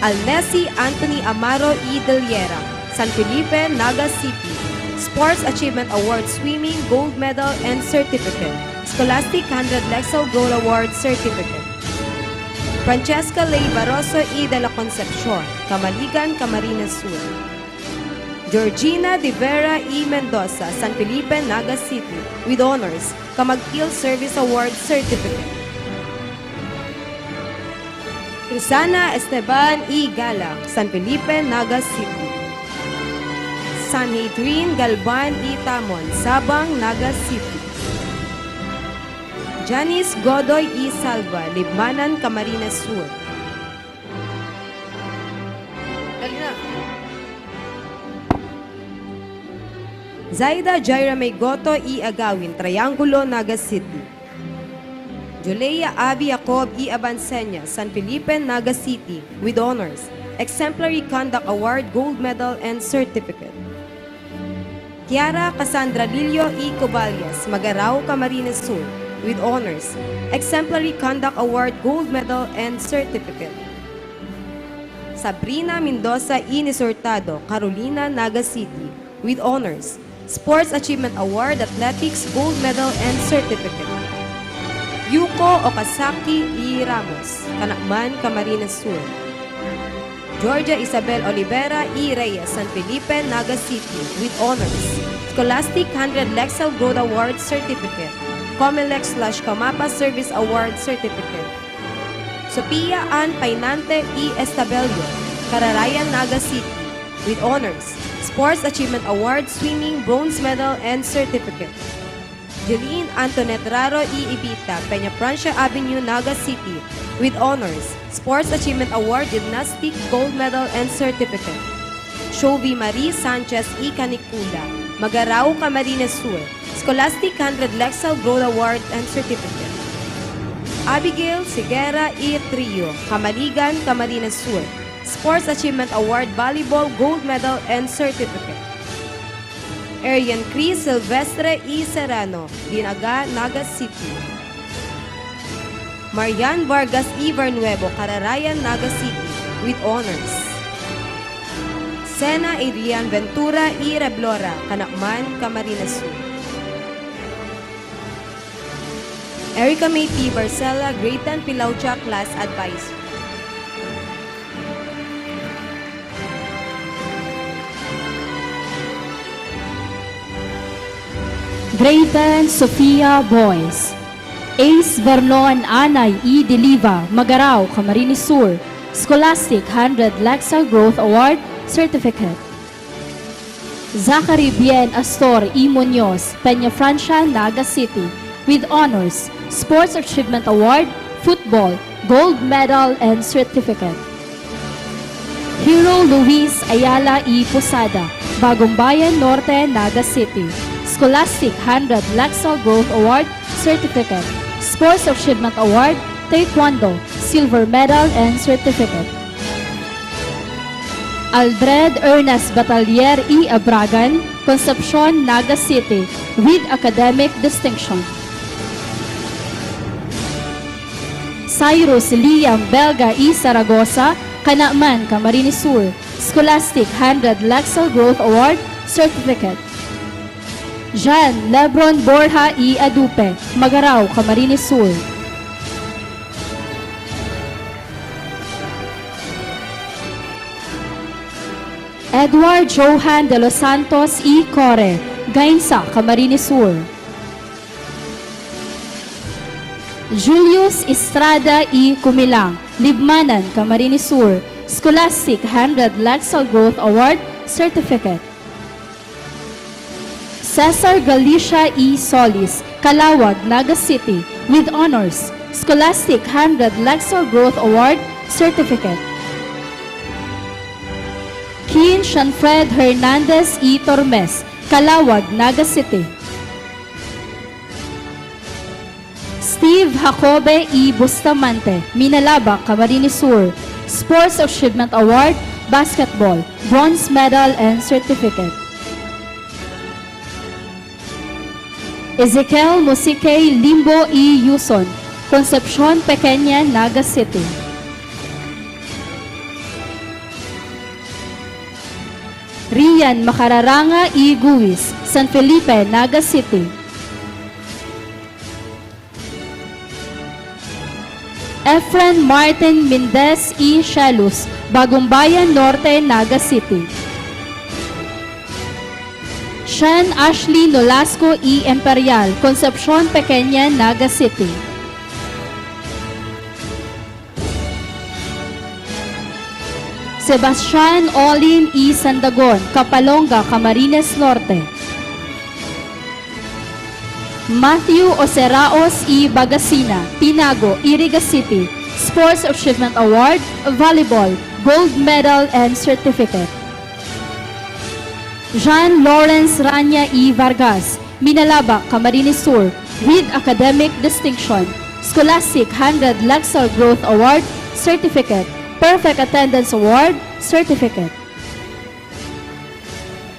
P: Alnesi Anthony Amaro E. Deliera, San Felipe, Naga City. Sports Achievement Award Swimming Gold Medal and Certificate. Scholastic 100 Lexal Gold Award Certificate. Francesca Ley Barroso E. de la Concepcion, Camaligan, Camarines Sur. Georgina De Vera E. Mendoza, San Felipe, Naga City, with honors, Camagpil Service Award Certificate. Crisana Esteban E. Gala, San Felipe, Naga City. Sanhedrin Galban E. Tamon, Sabang, Naga City. Janice Godoy E. Salva, Libmanan, Camarines Sur. Zaida Jaira May Goto E. Agawin, Triangulo, Naga City. Juleia Abby Jacob E. Abansenya, San Felipe, Naga City, with honors, Exemplary Conduct Award, Gold Medal, and Certificate. Kiara Cassandra Lillo E. Cobalias, Magarao, Camarines Sur, with honors, Exemplary Conduct Award, Gold Medal, and Certificate. Sabrina Mendoza E. Nisortado, Carolina, Naga City, with honors, Sports Achievement Award, Athletics, Gold Medal, and Certificate. Yuko Okazaki E. Ramos, Canacman, Camarines Sur. Georgia Isabel Olivera E. Reyes, San Felipe, Naga City, with honors, Scholastic 100 Lexal Growth Award Certificate, Comelec/Camapa Service Award Certificate. Sophia Ann Painante E. Estabelio, Cararayan, Naga City, with honors, Sports Achievement Award, Swimming, Bronze Medal, and Certificate. Jeline Antoinette Raro E. Ibita, Peña Francia Avenue, Naga City, with honors, Sports Achievement Award, Gymnastic, Gold Medal, and Certificate. Shovi Marie Sanchez E. Canicula, Magarao, Camarines Sur, Scholastic 100 Lexal Growth Award and Certificate. Abigail Sigera E. Trio, Camaligan, Camarines Sur, Sports Achievement Award, Volleyball, Gold Medal, and Certificate. Arian Cris Silvestre E. Serrano, Dinaga, Naga City. Marian Vargas E. Barnuevo, Cararayan, Naga City, with honors. Sena Adrian Ventura E. Reblora, Canacman, Camarines Sur. Erica May T. Barcela, Grade 10 Pilautia Class Advisor.
N: Grade 10 Sofia Boys. Ace Vernon Anay E. Deliva, Magarao, Camarines Sur, Scholastic 100 Lexal Growth Award Certificate. Zachary Bien Astor E. Munoz, Peña Francia, Naga City, with honors, Sports Achievement Award, Football, Gold Medal, and Certificate. Hero Luis Ayala E. Posada, Bagumbayan Norte, Naga City, Scholastic 100 Lexal Growth Award Certificate, Sports Achievement Award, Taekwondo, Silver Medal, and Certificate. Aldred Ernest Batalier E. Abragan, Concepcion, Naga City, with academic distinction. Cyrus Liam Belga E. Saragosa, Canacman, Camarines Sur, Scholastic 100 Lexal Growth Award Certificate. Jean Lebron Borja E. Adupe, Magarao, Camarines Sur. Edward Johan de los Santos E. Core, Gainsa, Camarines Sur. Julius Estrada E. Cumilang, Libmanan, Camarines Sur, Scholastic 100 Lexal Growth Award Certificate. Cesar Galicia E. Solis, Calawag, Naga City, with honors, Scholastic 100 Lexal Growth Award Certificate. Prince Shanfred Hernandez E. Tormes, Calawag, Naga City. Steve Jacobe E. Bustamante, Minalaba, Camarines Sur, Sports Achievement Award, Basketball, Bronze Medal and Certificate. Ezekiel Musike Limbo E. Yuson, Concepcion Pequeña, Naga City. Rian Macararanga E. Guis, San Felipe, Naga City. Efren Martin Mendez E. Shalus, Bagumbayan Norte, Naga City. Shan Ashley Nolasco E. Imperial, Concepcion Pequeña, Naga City. Sebastian Olin E. Sandagon, Kapalonga, Camarines Norte. Matthew Oceraos E. Bagasina, Tinago, Iriga City, Sports Achievement Award, Volleyball, Gold Medal and Certificate. Jean Lawrence Rania E. Vargas, Minalaba, Camarines Sur, with Academic Distinction, Scholastic 100 Lexar Growth Award, Certificate, Perfect Attendance Award, Certificate.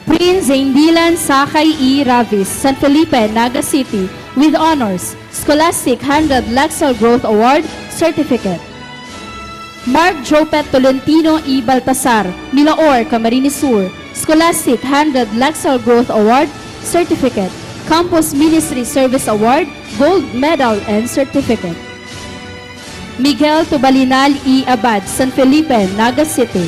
N: Prince Zaindilan Sakay E. Ravis, San Felipe, Naga City, with honors, Scholastic 100 Lexar Growth Award, Certificate. Mark Jopet Tolentino E. Baltasar, Milaor, Camarines Sur, Scholastic 100 Lexar Growth Award, Certificate. Campus Ministry Service Award, Gold Medal and Certificate. Miguel Tubalinal E. Abad, San Felipe, Naga City.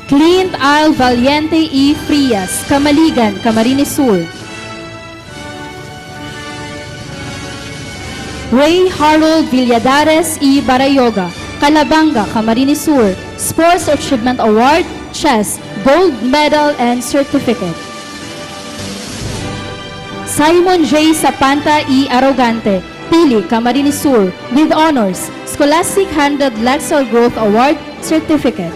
N: Clint Al Valiente E. Frias, Camaligan, Camarines Sur. Ray Harold Villadares E. Barayoga, Calabanga, Camarines Sur, Sports Achievement Award, Chess, Gold Medal and Certificate. Simon J. Sapanta E. Arrogante, Pili, Camarines Sur, with honors, Scholastic 100 Lexar Growth Award, Certificate.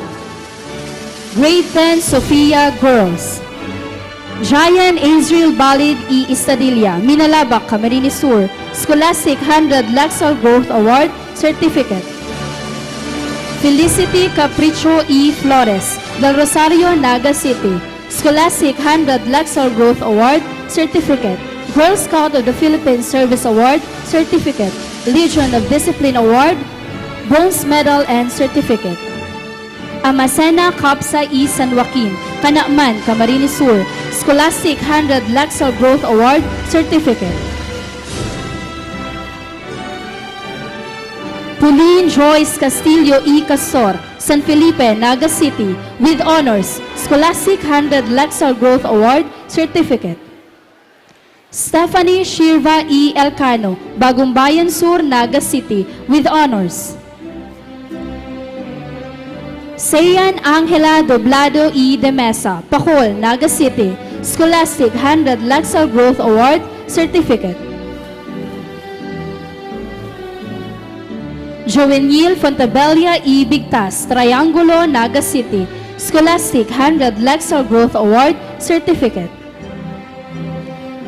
N: Grade 10 Sofia Girls. Giant Azriel Balid E. Istadilla, Minalaba, Camarines Sur, Scholastic 100 Lexar Growth Award, Certificate. Felicity Capricho E. Flores, Del Rosario, Naga City, Scholastic 100 Lexar Growth Award, Certificate. Girl Scout of the Philippines Service Award, Certificate. Legion of Discipline Award, Bronze Medal and Certificate. Amasena Kapsa E. San Joaquin, Canaaman, Camarines Sur, Scholastic 100 Lexar Growth Award, Certificate. Pauline Joyce Castillo E. Castor, San Felipe, Naga City, with honors, Scholastic 100 Lexar Growth Award, Certificate. Stephanie Shirva E. Elcano, Bagumbayan Sur, Naga City, with honors. Sayan Angela Doblado E. De Mesa, Pacol, Naga City, Scholastic 100 Lexar Growth Award, Certificate. Jovenil Fontabella E. Bigtas, Triangulo, Naga City, Scholastic 100 Lexar Growth Award, Certificate.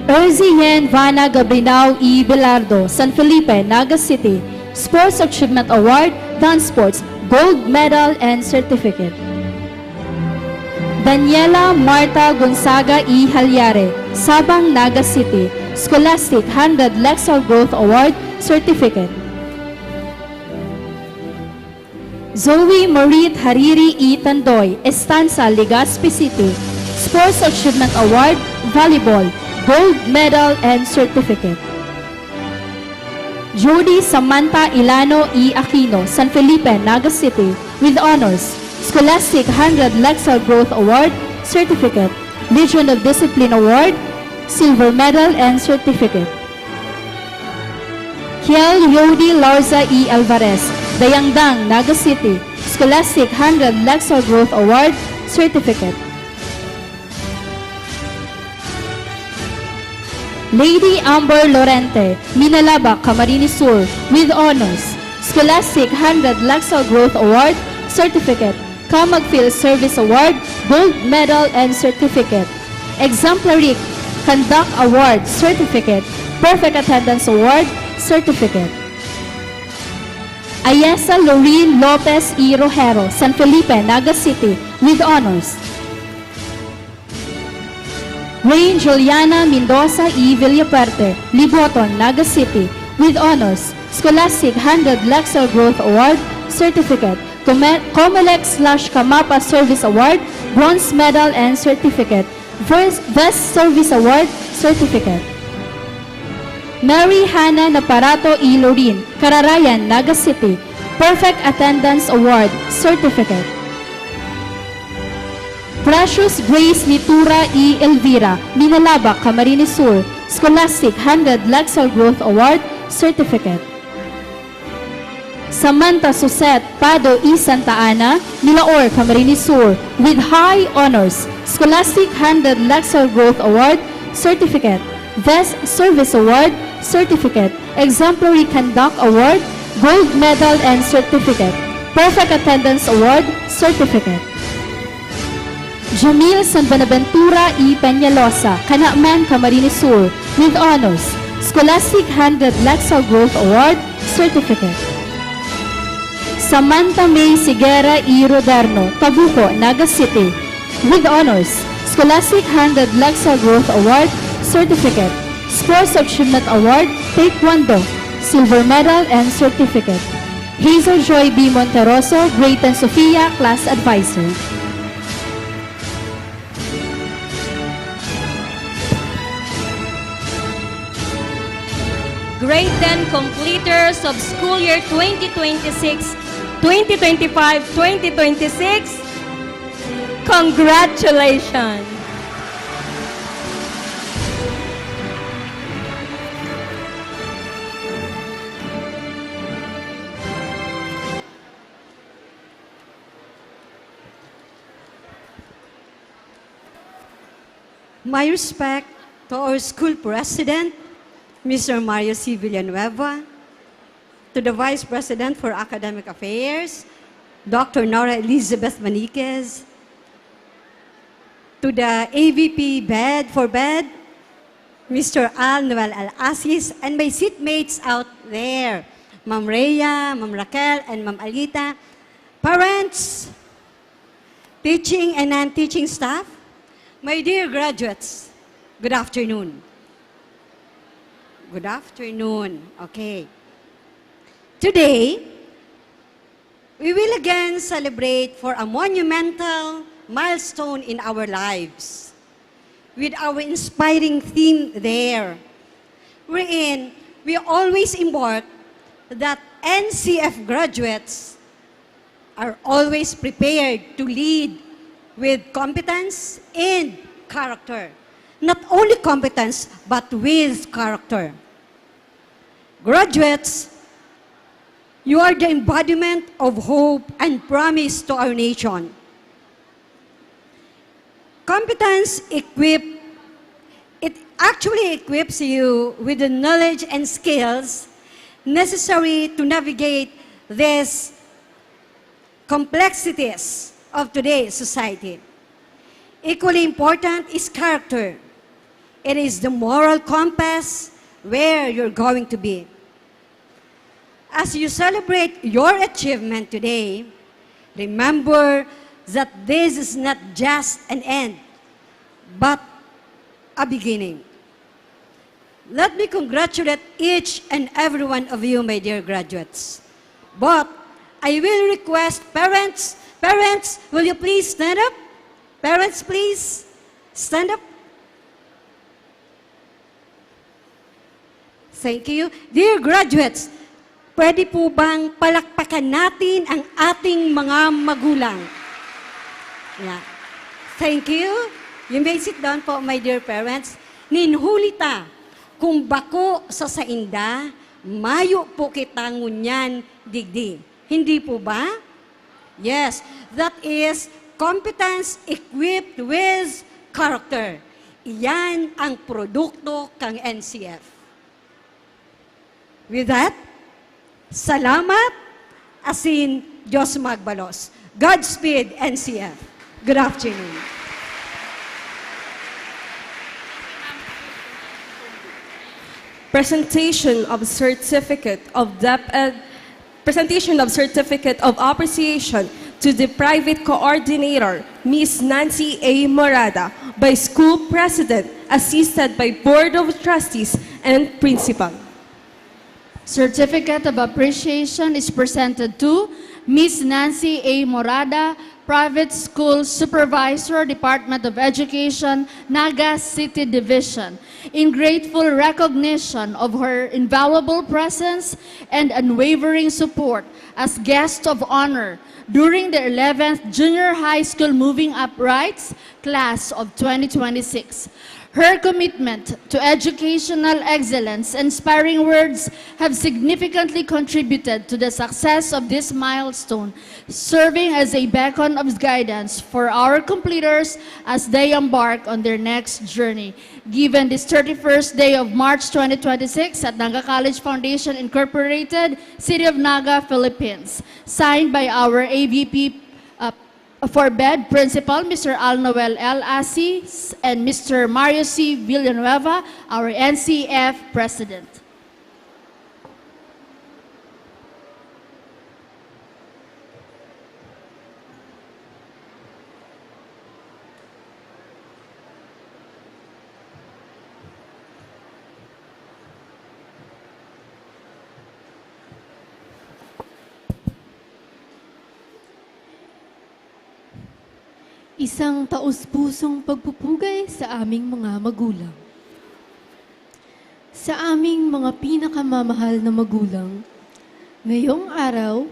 N: Erzien Vana Gabrinao E. Belardo, San Felipe, Naga City, Sports Achievement Award, Dance Sports, Gold Medal and Certificate. Daniela Marta Gonzaga E. Halyare, Sabang, Naga City, Scholastic 100 Lexar Growth Award, Certificate. Zoe Marit Hariri E. Tandoy, Estanza, Legazpi City, Sports Achievement Award, Volleyball, Gold Medal and Certificate. Jody Samantha Ilano E. Aquino, San Felipe, Naga City, with honors, Scholastic 100 Lexar Growth Award, Certificate, Legion of Discipline Award, Silver Medal and Certificate. Kiel Yodi Larza E. Alvarez, Dayangdang, Naga City, Scholastic 100 Lexar Growth Award, Certificate.
I: Lady Amber Lorente, Minalaba, Camarines Sur, with honors. Scholastic 100 Lexile Growth Award, Certificate. Camagfield Service Award, Gold Medal and Certificate. Exemplary Conduct Award, Certificate. Perfect Attendance Award, Certificate. Ayesa Lorene Lopez E. Rojero, San Felipe, Naga City, with honors. Rain Juliana Mendoza E. Villaperte, Liboton, Naga City, with honors. Scholastic 100 Lexile Growth Award, Certificate. Comelec/Kamapa Service Award, Bronze Medal and Certificate. Best Service Award, Certificate. Mary Hannah Naparato E. Lorin, Kararayan, Naga City, Perfect Attendance Award, Certificate. Precious Grace Litura E. Elvira, Minalaba, Camarines Sur, Scholastic 100 Lexile Growth Award, Certificate. Samantha Suset Pado E. Santa Ana, Milaor, Camarines Sur, with high honors, Scholastic 100 Lexile Growth Award, Certificate. Best Service Award, Certificate. Exemplary Conduct Award, Gold Medal and Certificate. Perfect Attendance Award, Certificate. Jamil San Buenaventura E. Peñalosa, Canaaman, Camarines Sur, with honors, Scholastic 100 Lexile Growth Award, Certificate. Samantha May Sigera E. Roderno, Tabuco, Naga City, with honors, Scholastic 100 Lexile Growth Award, Certificate. Sports Achievement Award, Taekwondo, Silver Medal and Certificate. Hazel Joy B. Monteroso, Grade 10 Sofia, Class Advisor.
N: Grade 10 completers of school year 2026, 2025, 2026. Congratulations!
Q: My respect to our school president, Mr. Mario C. Villanueva, to the Vice President for Academic Affairs, Dr. Nora Elizabeth Maniquez, to the AVP BED, Mr. Al Noel Al-Asis, and my seatmates out there, Ma'am Rhea, Ma'am Raquel, and Ma'am Alita, parents, teaching and non-teaching staff, my dear graduates, good afternoon. Good afternoon. Okay. Today, we will again celebrate for a monumental milestone in our lives with our inspiring theme there, wherein we always embark that NCF graduates are always prepared to lead with competence and character. Not only competence, but with character. Graduates, you are the embodiment of hope and promise to our nation. Competence actually equips you with the knowledge and skills necessary to navigate these complexities of today's society. Equally important is character. It is the moral compass where you're going to be. As you celebrate your achievement today, remember that this is not just an end, but a beginning. Let me congratulate each and every one of you, my dear graduates. But I will request parents, will you please stand up? Parents, please stand up. Thank you. Dear graduates, pwede po bang palakpakan natin ang ating mga magulang? Yeah. Thank you. You may sit down po, my dear parents. Ninhulita, kung bako sa sainda, mayo po kita ngunyan digdi. Hindi po ba? Yes, that is competence equipped with character. Iyan ang produkto kang NCF. With that, salamat, asin Diyos magbalos. Godspeed, NCF. Good afternoon.
J: Presentation of Certificate of Appreciation to the Private Coordinator, Ms. Nancy A. Morada, by School President, assisted by Board of Trustees and Principal.
I: Certificate of Appreciation is presented to Ms. Nancy A. Morada, Private School Supervisor, Department of Education, Naga City Division, in grateful recognition of her invaluable presence and unwavering support as guest of honor during the 11th Junior High School Moving Up Rights Class of 2026. Her commitment to educational excellence and inspiring words have significantly contributed to the success of this milestone, serving as a beacon of guidance for our completers as they embark on their next journey. Given this 31st day of March 2026 at Naga College Foundation Incorporated, City of Naga, Philippines, signed by our AVP for BED Principal, Mr. Al Noel L. Asis, and Mr. Mario C. Villanueva, our NCF President.
R: Isang taus-pusong pagpupugay sa aming mga magulang. Sa aming mga pinakamamahal na magulang, ngayong araw,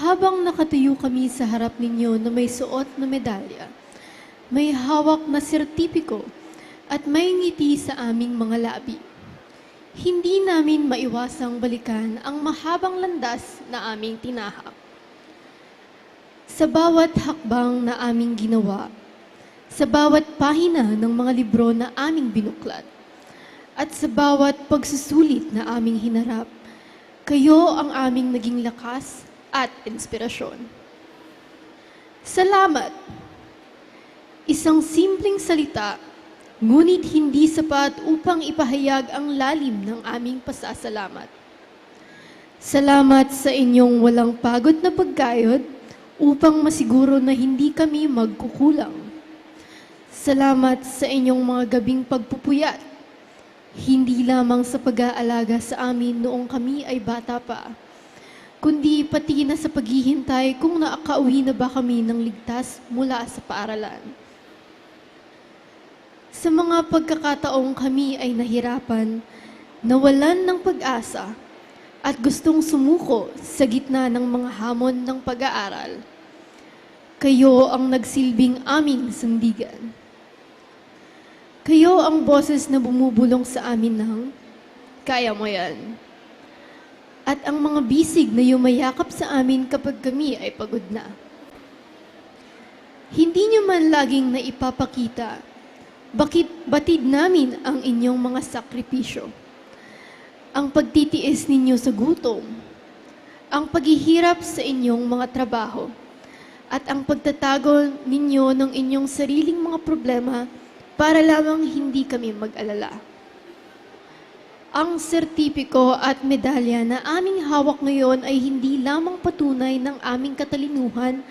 R: habang nakatayo kami sa harap ninyo na may suot na medalya, may hawak na sertipiko at may ngiti sa aming mga labi, hindi namin maiwasang balikan ang mahabang landas na aming tinahak. Sa bawat hakbang na aming ginawa, sa bawat pahina ng mga libro na aming binuklat, at sa bawat pagsusulit na aming hinarap, kayo ang aming naging lakas at inspirasyon. Salamat! Isang simpleng salita, ngunit hindi sapat upang ipahayag ang lalim ng aming pasasalamat. Salamat sa inyong walang pagod na pagkayod upang masiguro na hindi kami magkukulang. Salamat sa inyong mga gabing pagpupuyat, hindi lamang sa pag-aalaga sa amin noong kami ay bata pa, kundi pati na sa paghihintay kung naakauwi na ba kami ng ligtas mula sa paaralan. Sa mga pagkakataong kami ay nahirapan, nawalan ng pag-asa, at gustong sumuko sa gitna ng mga hamon ng pag-aaral, kayo ang nagsilbing aming sandigan. Kayo ang boses na bumubulong sa amin ng, kaya mo yan. At ang mga bisig na yumayakap sa amin kapag kami ay pagod na. Hindi niyo man laging naipapakita, bakit batid namin ang inyong mga sakripisyo. Ang pagtitiis ninyo sa gutom, ang paghihirap sa inyong mga trabaho, at ang pagtatago ninyo ng inyong sariling mga problema para lamang hindi kami mag-alala. Ang sertipiko at medalya na aming hawak ngayon ay hindi lamang patunay ng aming katalinuhan